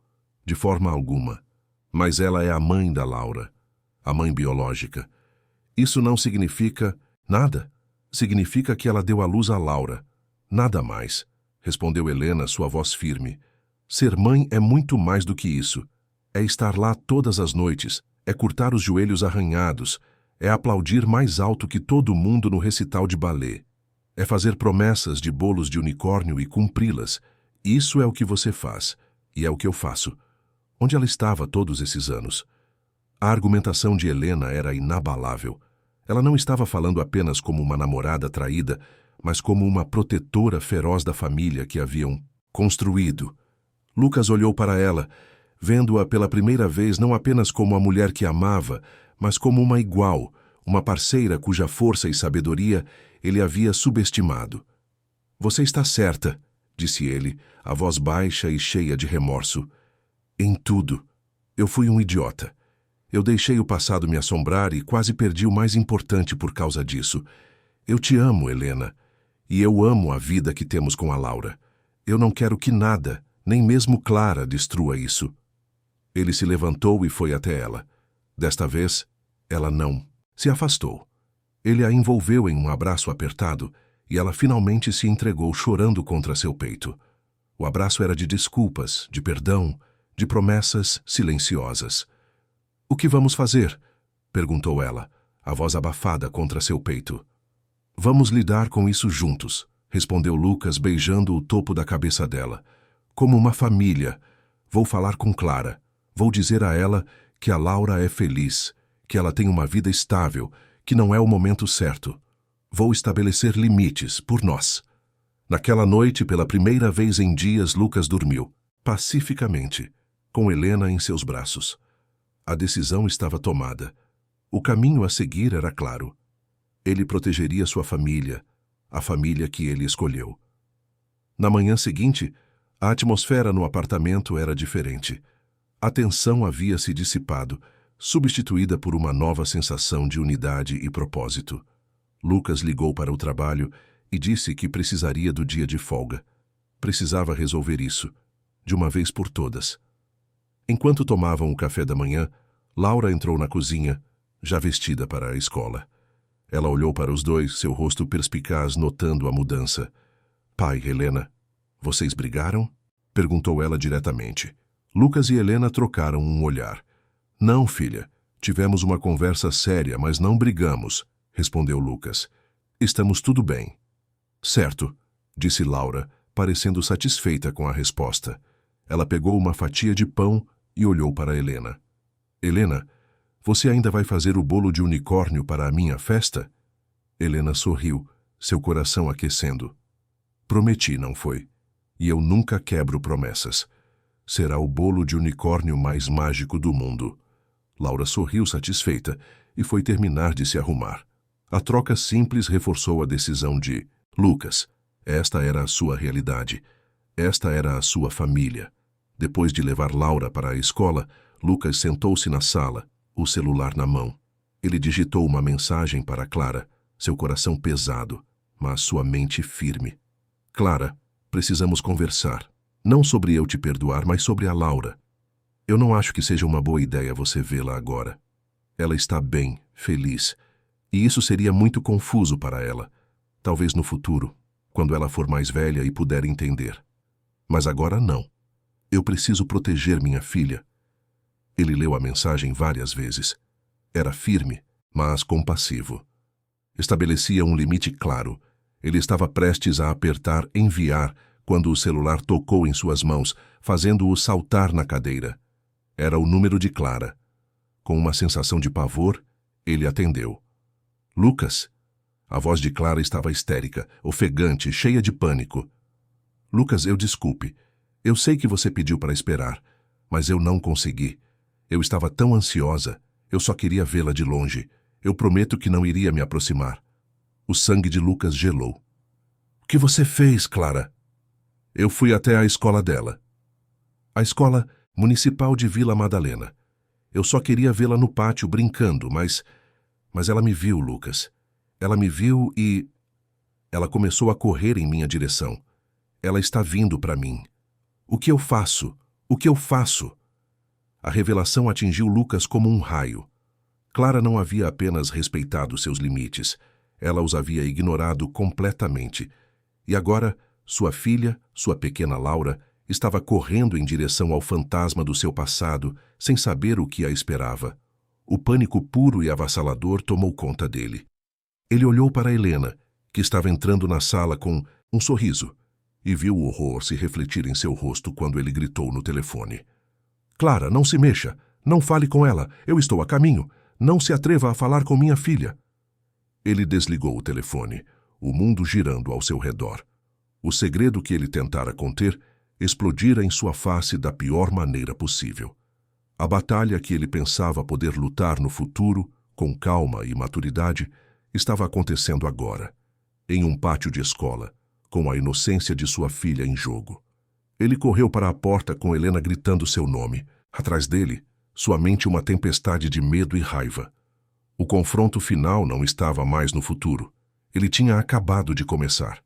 de forma alguma. Mas ela é a mãe da Laura, a mãe biológica. Isso não significa nada. Significa que ela deu à luz a Laura. Nada mais, respondeu Helena, sua voz firme. Ser mãe é muito mais do que isso. É estar lá todas as noites, é curtar os joelhos arranhados, é aplaudir mais alto que todo mundo no recital de balé. É fazer promessas de bolos de unicórnio e cumpri-las. Isso é o que você faz, e é o que eu faço. Onde ela estava todos esses anos? A argumentação de Helena era inabalável. Ela não estava falando apenas como uma namorada traída, mas como uma protetora feroz da família que haviam construído. Lucas olhou para ela, vendo-a pela primeira vez não apenas como a mulher que amava, mas como uma igual, uma parceira cuja força e sabedoria ele havia subestimado. Você está certa, disse ele, a voz baixa e cheia de remorso. Em tudo. Eu fui um idiota. Eu deixei o passado me assombrar e quase perdi o mais importante por causa disso. Eu te amo, Helena, e eu amo a vida que temos com a Laura. Eu não quero que nada, nem mesmo Clara, destrua isso. Ele se levantou e foi até ela. Desta vez, ela não se afastou. Ele a envolveu em um abraço apertado e ela finalmente se entregou chorando contra seu peito. O abraço era de desculpas, de perdão, de promessas silenciosas. O que vamos fazer? Perguntou ela, a voz abafada contra seu peito. Vamos lidar com isso juntos, respondeu Lucas, beijando o topo da cabeça dela. Como uma família. Vou falar com Clara. Vou dizer a ela que a Laura é feliz, que ela tem uma vida estável, que não é o momento certo. Vou estabelecer limites por nós. Naquela noite, pela primeira vez em dias, Lucas dormiu, pacificamente, com Helena em seus braços. A decisão estava tomada. O caminho a seguir era claro. Ele protegeria sua família, a família que ele escolheu. Na manhã seguinte, a atmosfera no apartamento era diferente. A tensão havia se dissipado, substituída por uma nova sensação de unidade e propósito. Lucas ligou para o trabalho e disse que precisaria do dia de folga. Precisava resolver isso, de uma vez por todas. Enquanto tomavam o café da manhã, Laura entrou na cozinha, já vestida para a escola. Ela olhou para os dois, seu rosto perspicaz, notando a mudança. Pai, Helena, vocês brigaram? Perguntou ela diretamente. Lucas e Helena trocaram um olhar. Não, filha. Tivemos uma conversa séria, mas não brigamos, respondeu Lucas. Estamos tudo bem. Certo, disse Laura, parecendo satisfeita com a resposta. Ela pegou uma fatia de pão e olhou para Helena. Helena, você ainda vai fazer o bolo de unicórnio para a minha festa? Helena sorriu, seu coração aquecendo. Prometi, não foi? E eu nunca quebro promessas. Será o bolo de unicórnio mais mágico do mundo. Laura sorriu satisfeita e foi terminar de se arrumar. A troca simples reforçou a decisão de Lucas. Esta era a sua realidade. Esta era a sua família. Depois de levar Laura para a escola, Lucas sentou-se na sala, o celular na mão. Ele digitou uma mensagem para Clara, seu coração pesado, mas sua mente firme. Clara, precisamos conversar. Não sobre eu te perdoar, mas sobre a Laura. Eu não acho que seja uma boa ideia você vê-la agora. Ela está bem, feliz, e isso seria muito confuso para ela. Talvez no futuro, quando ela for mais velha e puder entender. Mas agora não. Eu preciso proteger minha filha. Ele leu a mensagem várias vezes. Era firme, mas compassivo. Estabelecia um limite claro. Ele estava prestes a apertar enviar quando o celular tocou em suas mãos, fazendo-o saltar na cadeira. Era o número de Clara. Com uma sensação de pavor, ele atendeu. Lucas? A voz de Clara estava histérica, ofegante, cheia de pânico. Lucas, desculpe. Eu sei que você pediu para esperar, mas eu não consegui. Eu estava tão ansiosa. Eu só queria vê-la de longe. Eu prometo que não iria me aproximar. O sangue de Lucas gelou. O que você fez, Clara? Eu fui até a escola dela. A escola municipal de Vila Madalena. Eu só queria vê-la no pátio brincando, mas ela me viu, Lucas. Ela me viu e... Ela começou a correr em minha direção. Ela está vindo para mim. O que eu faço? O que eu faço? A revelação atingiu Lucas como um raio. Clara não havia apenas respeitado seus limites, ela os havia ignorado completamente. E agora, sua filha, sua pequena Laura, estava correndo em direção ao fantasma do seu passado, sem saber o que a esperava. O pânico puro e avassalador tomou conta dele. Ele olhou para Helena, que estava entrando na sala com um sorriso, e viu o horror se refletir em seu rosto quando ele gritou no telefone. Clara, não se mexa. Não fale com ela. Eu estou a caminho. Não se atreva a falar com minha filha. Ele desligou o telefone, o mundo girando ao seu redor. O segredo que ele tentara conter explodira em sua face da pior maneira possível. A batalha que ele pensava poder lutar no futuro, com calma e maturidade, estava acontecendo agora, em um pátio de escola, com a inocência de sua filha em jogo. Ele correu para a porta com Helena gritando seu nome. Atrás dele, sua mente uma tempestade de medo e raiva. O confronto final não estava mais no futuro. Ele tinha acabado de começar.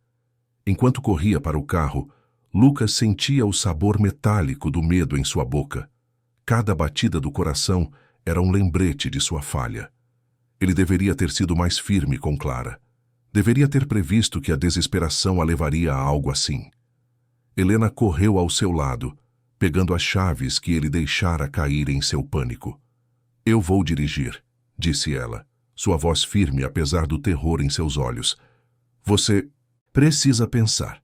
Enquanto corria para o carro, Lucas sentia o sabor metálico do medo em sua boca. Cada batida do coração era um lembrete de sua falha. Ele deveria ter sido mais firme com Clara. Deveria ter previsto que a desesperação a levaria a algo assim. Helena correu ao seu lado, pegando as chaves que ele deixara cair em seu pânico. Eu vou dirigir, disse ela, sua voz firme apesar do terror em seus olhos. Você precisa pensar.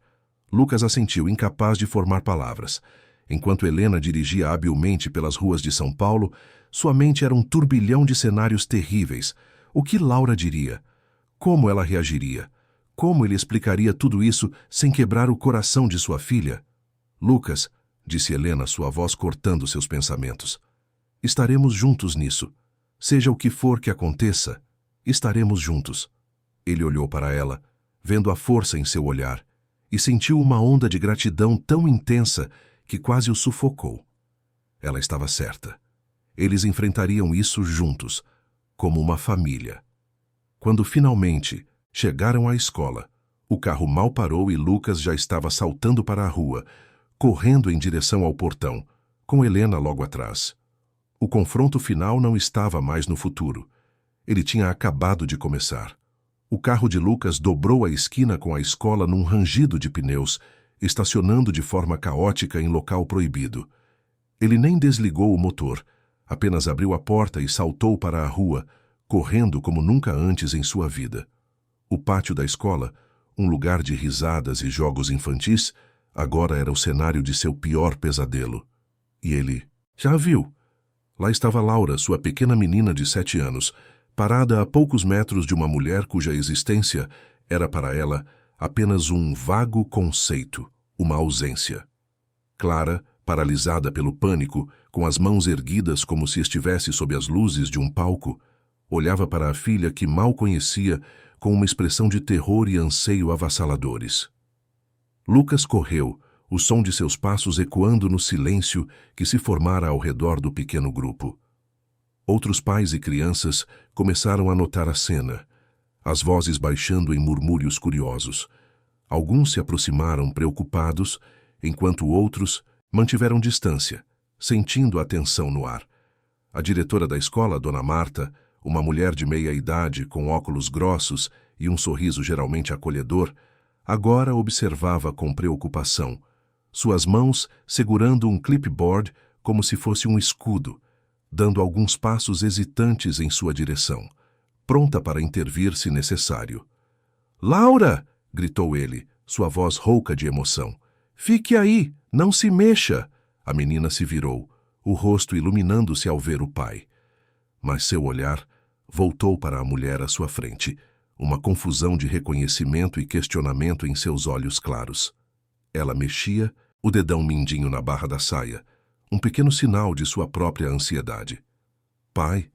Lucas assentiu, incapaz de formar palavras. Enquanto Helena dirigia habilmente pelas ruas de São Paulo, sua mente era um turbilhão de cenários terríveis. O que Laura diria? Como ela reagiria? Como ele explicaria tudo isso sem quebrar o coração de sua filha? Lucas, disse Helena, sua voz cortando seus pensamentos. Estaremos juntos nisso. Seja o que for que aconteça, estaremos juntos. Ele olhou para ela, vendo a força em seu olhar, e sentiu uma onda de gratidão tão intensa que quase o sufocou. Ela estava certa. Eles enfrentariam isso juntos, como uma família. Quando finalmente chegaram à escola, o carro mal parou e Lucas já estava saltando para a rua, correndo em direção ao portão, com Helena logo atrás. O confronto final não estava mais no futuro. Ele tinha acabado de começar. O carro de Lucas dobrou a esquina com a escola num rangido de pneus, estacionando de forma caótica em local proibido. Ele nem desligou o motor, apenas abriu a porta e saltou para a rua, correndo como nunca antes em sua vida. O pátio da escola, um lugar de risadas e jogos infantis, agora era o cenário de seu pior pesadelo. E ele já a viu. Lá estava Laura, sua pequena menina de 7 anos, parada a poucos metros de uma mulher cuja existência era para ela apenas um vago conceito, uma ausência. Clara, paralisada pelo pânico, com as mãos erguidas como se estivesse sob as luzes de um palco, olhava para a filha que mal conhecia com uma expressão de terror e anseio avassaladores. Lucas correu, o som de seus passos ecoando no silêncio que se formara ao redor do pequeno grupo. Outros pais e crianças começaram a notar a cena, as vozes baixando em murmúrios curiosos. Alguns se aproximaram preocupados, enquanto outros mantiveram distância, sentindo a tensão no ar. A diretora da escola, Dona Marta, uma mulher de meia-idade com óculos grossos e um sorriso geralmente acolhedor, agora observava com preocupação, suas mãos segurando um clipboard como se fosse um escudo, dando alguns passos hesitantes em sua direção, pronta para intervir se necessário. "Laura!" gritou ele, sua voz rouca de emoção. "Fique aí, não se mexa!" A menina se virou, o rosto iluminando-se ao ver o pai. Mas seu olhar voltou para a mulher à sua frente, uma confusão de reconhecimento e questionamento em seus olhos claros. Ela mexia, o dedão mindinho na barra da saia, um pequeno sinal de sua própria ansiedade. "Pai?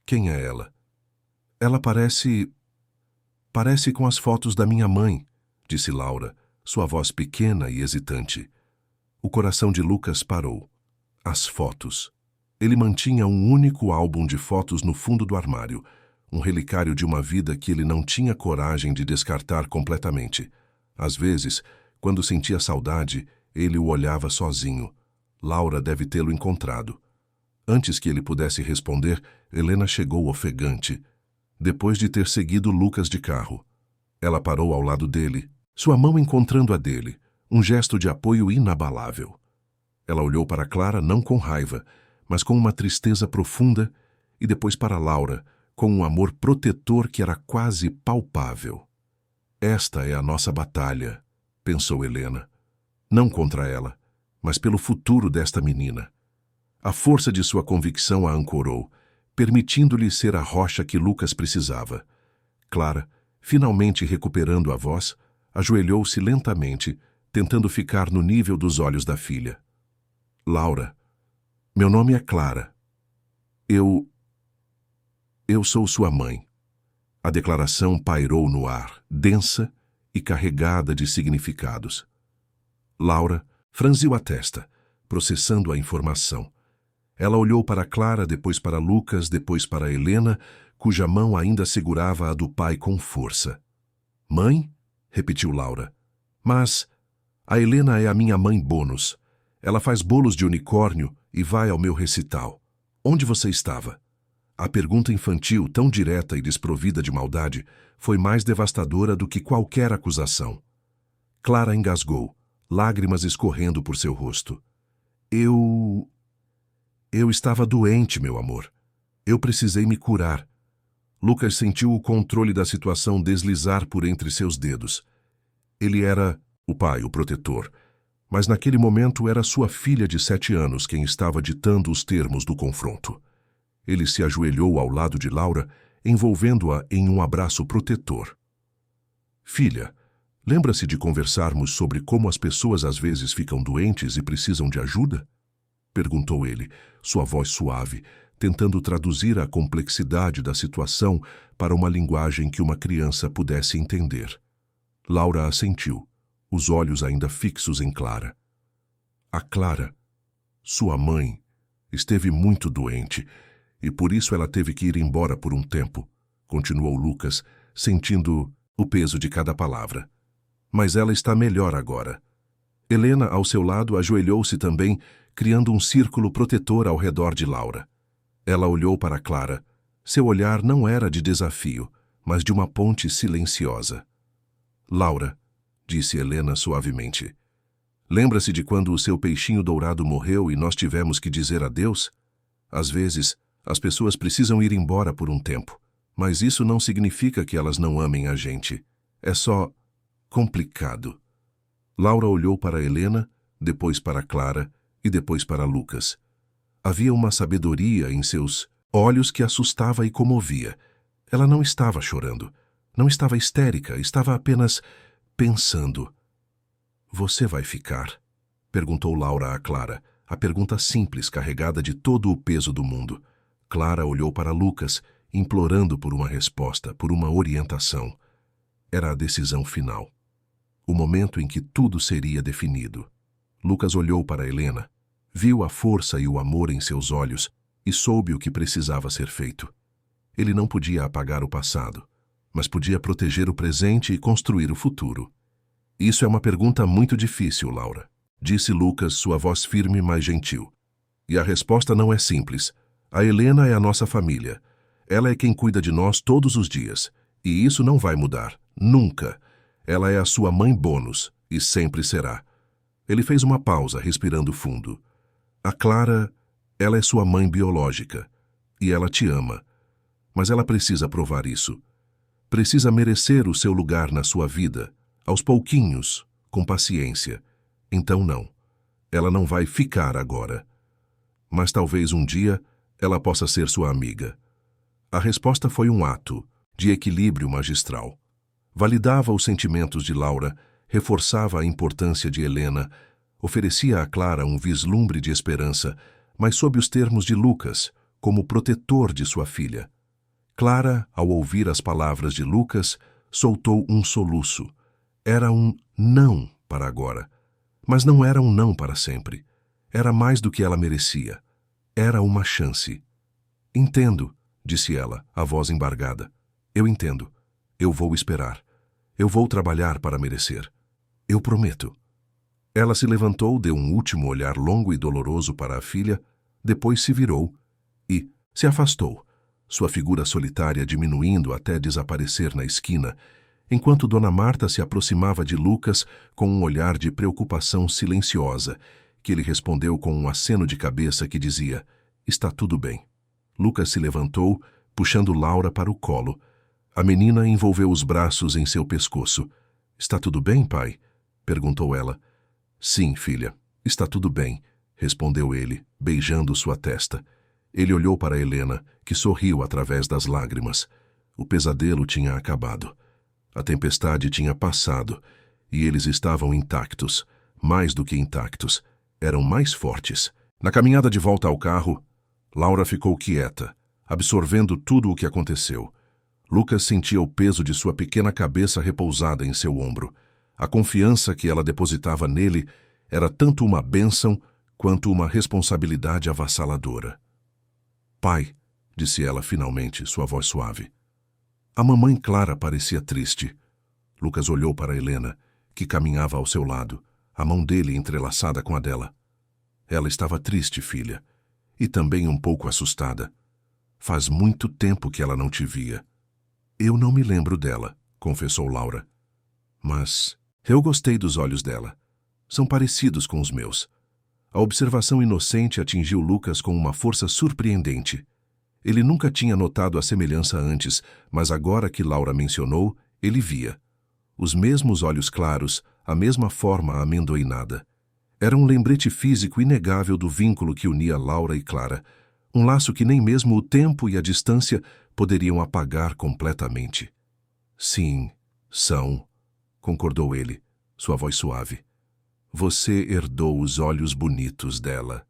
Quem é ela?" "Ela parece com as fotos da minha mãe", disse Laura, sua voz pequena e hesitante. O coração de Lucas parou. As fotos. Ele mantinha um único álbum de fotos no fundo do armário, um relicário de uma vida que ele não tinha coragem de descartar completamente. Às vezes, quando sentia saudade, ele o olhava sozinho. Laura deve tê-lo encontrado. Antes que ele pudesse responder, Helena chegou ofegante, depois de ter seguido Lucas de carro. Ela parou ao lado dele, sua mão encontrando a dele, um gesto de apoio inabalável. Ela olhou para Clara não com raiva, mas com uma tristeza profunda, e depois para Laura, com um amor protetor que era quase palpável. "Esta é a nossa batalha", pensou Helena. Não contra ela, mas pelo futuro desta menina. A força de sua convicção a ancorou, permitindo-lhe ser a rocha que Lucas precisava. Clara, finalmente recuperando a voz, ajoelhou-se lentamente, tentando ficar no nível dos olhos da filha. "Laura, meu nome é Clara. Eu sou sua mãe." A declaração pairou no ar, densa e carregada de significados. Laura franziu a testa, processando a informação. Ela olhou para Clara, depois para Lucas, depois para Helena, cuja mão ainda segurava a do pai com força. "Mãe?" repetiu Laura. "Mas a Helena é a minha mãe bônus. Ela faz bolos de unicórnio e vai ao meu recital. Onde você estava?" A pergunta infantil, tão direta e desprovida de maldade, foi mais devastadora do que qualquer acusação. Clara engasgou, lágrimas escorrendo por seu rosto. Eu estava doente, meu amor. Eu precisei me curar." Lucas sentiu o controle da situação deslizar por entre seus dedos. Ele era o pai, o protetor, mas naquele momento era sua filha de 7 anos quem estava ditando os termos do confronto. Ele se ajoelhou ao lado de Laura, envolvendo-a em um abraço protetor. "Filha, lembra-se de conversarmos sobre como as pessoas às vezes ficam doentes e precisam de ajuda?" perguntou ele, sua voz suave, tentando traduzir a complexidade da situação para uma linguagem que uma criança pudesse entender. Laura assentiu, os olhos ainda fixos em Clara. "A Clara, sua mãe, esteve muito doente e por isso ela teve que ir embora por um tempo", continuou Lucas, sentindo o peso de cada palavra. "Mas ela está melhor agora." Helena, ao seu lado, ajoelhou-se também, criando um círculo protetor ao redor de Laura. Ela olhou para Clara. Seu olhar não era de desafio, mas de uma ponte silenciosa. "Laura", disse Helena suavemente, "lembra-se de quando o seu peixinho dourado morreu e nós tivemos que dizer adeus? Às vezes, as pessoas precisam ir embora por um tempo, mas isso não significa que elas não amem a gente. É só complicado." Laura olhou para Helena, depois para Clara e depois para Lucas. Havia uma sabedoria em seus olhos que assustava e comovia. Ela não estava chorando, não estava histérica, estava apenas pensando. "Você vai ficar?" perguntou Laura a Clara, a pergunta simples carregada de todo o peso do mundo. Clara olhou para Lucas, implorando por uma resposta, por uma orientação. Era a decisão final. O momento em que tudo seria definido. Lucas olhou para Helena, viu a força e o amor em seus olhos e soube o que precisava ser feito. Ele não podia apagar o passado, mas podia proteger o presente e construir o futuro. Isso é uma pergunta muito difícil, Laura, disse Lucas, sua voz firme, mas gentil. E a resposta não é simples. A Helena é a nossa família. Ela é quem cuida de nós todos os dias. E isso não vai mudar. Nunca. Ela é a sua mãe bônus, e sempre será. Ele fez uma pausa, respirando fundo. A Clara, ela é sua mãe biológica. E ela te ama. Mas ela precisa provar isso. Precisa merecer o seu lugar na sua vida, aos pouquinhos, com paciência. Então não. Ela não vai ficar agora. Mas talvez um dia ela possa ser sua amiga. A resposta foi um ato de equilíbrio magistral. Validava os sentimentos de Laura, reforçava a importância de Helena, oferecia a Clara um vislumbre de esperança, mas sob os termos de Lucas, como protetor de sua filha. Clara, ao ouvir as palavras de Lucas, soltou um soluço. Era um não para agora, mas não era um não para sempre. Era mais do que ela merecia. Era uma chance. Entendo, disse ela, a voz embargada. Eu entendo. Eu vou esperar. Eu vou trabalhar para merecer. Eu prometo. Ela se levantou, deu um último olhar longo e doloroso para a filha, depois se virou e se afastou, sua figura solitária diminuindo até desaparecer na esquina, enquanto Dona Marta se aproximava de Lucas com um olhar de preocupação silenciosa, que ele respondeu com um aceno de cabeça que dizia: está tudo bem. Lucas se levantou, puxando Laura para o colo. A menina envolveu os braços em seu pescoço. Está tudo bem, pai? Perguntou ela. Sim, filha, está tudo bem, respondeu ele, beijando sua testa. Ele olhou para Helena, que sorriu através das lágrimas. O pesadelo tinha acabado. A tempestade tinha passado, e eles estavam intactos, mais do que intactos. Eram mais fortes. Na caminhada de volta ao carro, Laura ficou quieta, absorvendo tudo o que aconteceu. Lucas sentia o peso de sua pequena cabeça repousada em seu ombro. A confiança que ela depositava nele era tanto uma bênção quanto uma responsabilidade avassaladora. Pai, disse ela finalmente, sua voz suave. A mamãe Clara parecia triste. Lucas olhou para Helena, que caminhava ao seu lado, a mão dele entrelaçada com a dela. Ela estava triste, filha, e também um pouco assustada. Faz muito tempo que ela não te via. Eu não me lembro dela, confessou Laura. Mas eu gostei dos olhos dela. São parecidos com os meus. A observação inocente atingiu Lucas com uma força surpreendente. Ele nunca tinha notado a semelhança antes, mas agora que Laura mencionou, ele via. Os mesmos olhos claros, a mesma forma amendoinada. Era um lembrete físico inegável do vínculo que unia Laura e Clara, um laço que nem mesmo o tempo e a distância poderiam apagar completamente. Sim, são, concordou ele, sua voz suave. Você herdou os olhos bonitos dela.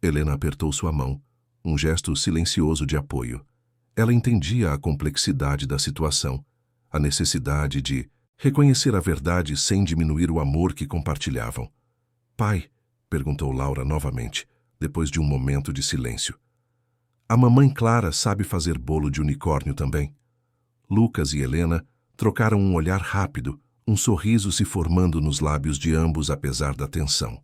Helena apertou sua mão, um gesto silencioso de apoio. Ela entendia a complexidade da situação, a necessidade de reconhecer a verdade sem diminuir o amor que compartilhavam. Pai, perguntou Laura novamente, depois de um momento de silêncio. A mamãe Clara sabe fazer bolo de unicórnio também. Lucas e Helena trocaram um olhar rápido, um sorriso se formando nos lábios de ambos apesar da tensão.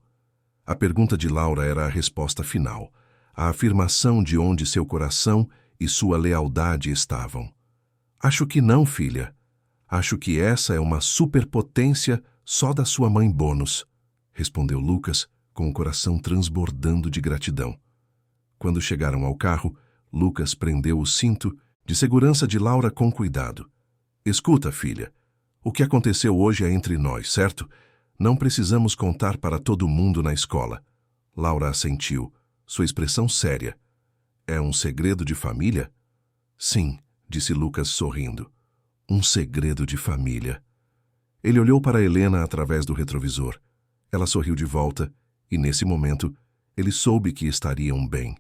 A pergunta de Laura era a resposta final, a afirmação de onde seu coração e sua lealdade estavam. Acho que não, filha. Acho que essa é uma superpotência só da sua mãe bônus, respondeu Lucas, com o coração transbordando de gratidão. Quando chegaram ao carro, Lucas prendeu o cinto de segurança de Laura com cuidado. Escuta, filha. O que aconteceu hoje é entre nós, certo? Não precisamos contar para todo mundo na escola. Laura assentiu, sua expressão séria. É um segredo de família? Sim, disse Lucas sorrindo. Um segredo de família. Ele olhou para Helena através do retrovisor. Ela sorriu de volta e, nesse momento, ele soube que estariam bem.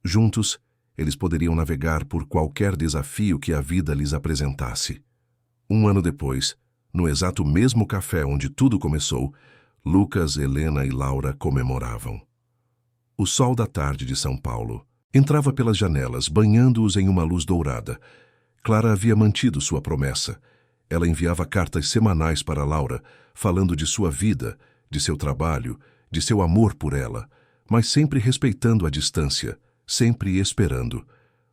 Juntos, eles poderiam navegar por qualquer desafio que a vida lhes apresentasse. Um ano depois, no exato mesmo café onde tudo começou, Lucas, Helena e Laura comemoravam. O sol da tarde de São Paulo entrava pelas janelas, banhando-os em uma luz dourada. Clara havia mantido sua promessa. Ela enviava cartas semanais para Laura, falando de sua vida, de seu trabalho, de seu amor por ela, mas sempre respeitando a distância, sempre esperando.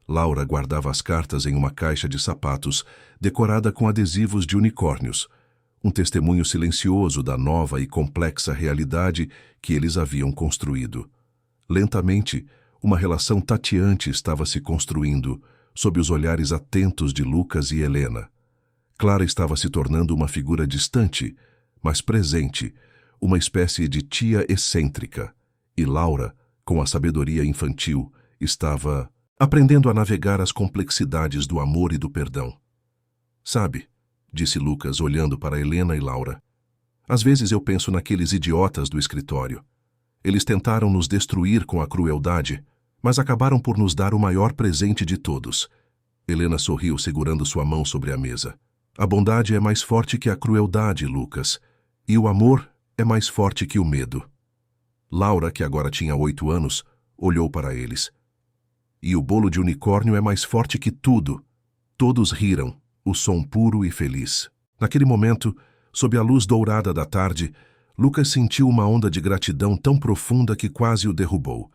Laura guardava as cartas em uma caixa de sapatos, decorada com adesivos de unicórnios, um testemunho silencioso da nova e complexa realidade que eles haviam construído. Lentamente, uma relação tateante estava se construindo, sob os olhares atentos de Lucas e Helena. Clara estava se tornando uma figura distante, mas presente, uma espécie de tia excêntrica, e Laura, com a sabedoria infantil, estava aprendendo a navegar as complexidades do amor e do perdão. Sabe, disse Lucas, olhando para Helena e Laura, às vezes eu penso naqueles idiotas do escritório. Eles tentaram nos destruir com a crueldade, mas acabaram por nos dar o maior presente de todos. Helena sorriu, segurando sua mão sobre a mesa. A bondade é mais forte que a crueldade, Lucas, e o amor é mais forte que o medo. Laura, que agora tinha 8 anos, olhou para eles. E o bolo de unicórnio é mais forte que tudo. Todos riram, o som puro e feliz. Naquele momento, sob a luz dourada da tarde, Lucas sentiu uma onda de gratidão tão profunda que quase o derrubou.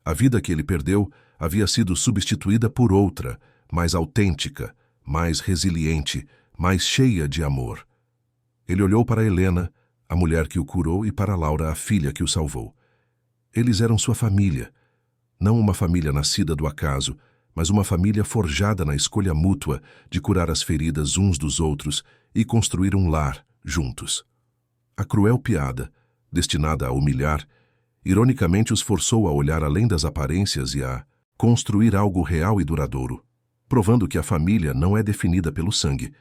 A vida que ele perdeu havia sido substituída por outra, mais autêntica, mais resiliente, mais cheia de amor. Ele olhou para Helena, a mulher que o curou, e para Laura, a filha que o salvou. Eles eram sua família. Não uma família nascida do acaso, mas uma família forjada na escolha mútua de curar as feridas uns dos outros e construir um lar juntos. A cruel piada, destinada a humilhar, ironicamente os forçou a olhar além das aparências e a construir algo real e duradouro, provando que a família não é definida pelo sangue,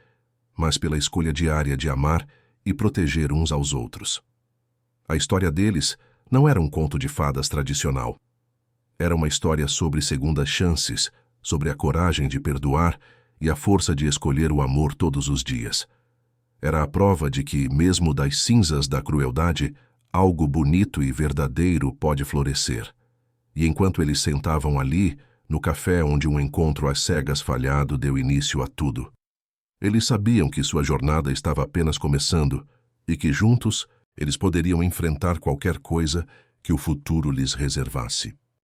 mas pela escolha diária de amar e proteger uns aos outros. A história deles não era um conto de fadas tradicional. Era uma história sobre segundas chances, sobre a coragem de perdoar e a força de escolher o amor todos os dias. Era a prova de que, mesmo das cinzas da crueldade, algo bonito e verdadeiro pode florescer. E enquanto eles sentavam ali, no café onde um encontro às cegas falhado deu início a tudo, eles sabiam que sua jornada estava apenas começando e que juntos eles poderiam enfrentar qualquer coisa que o futuro lhes reservasse.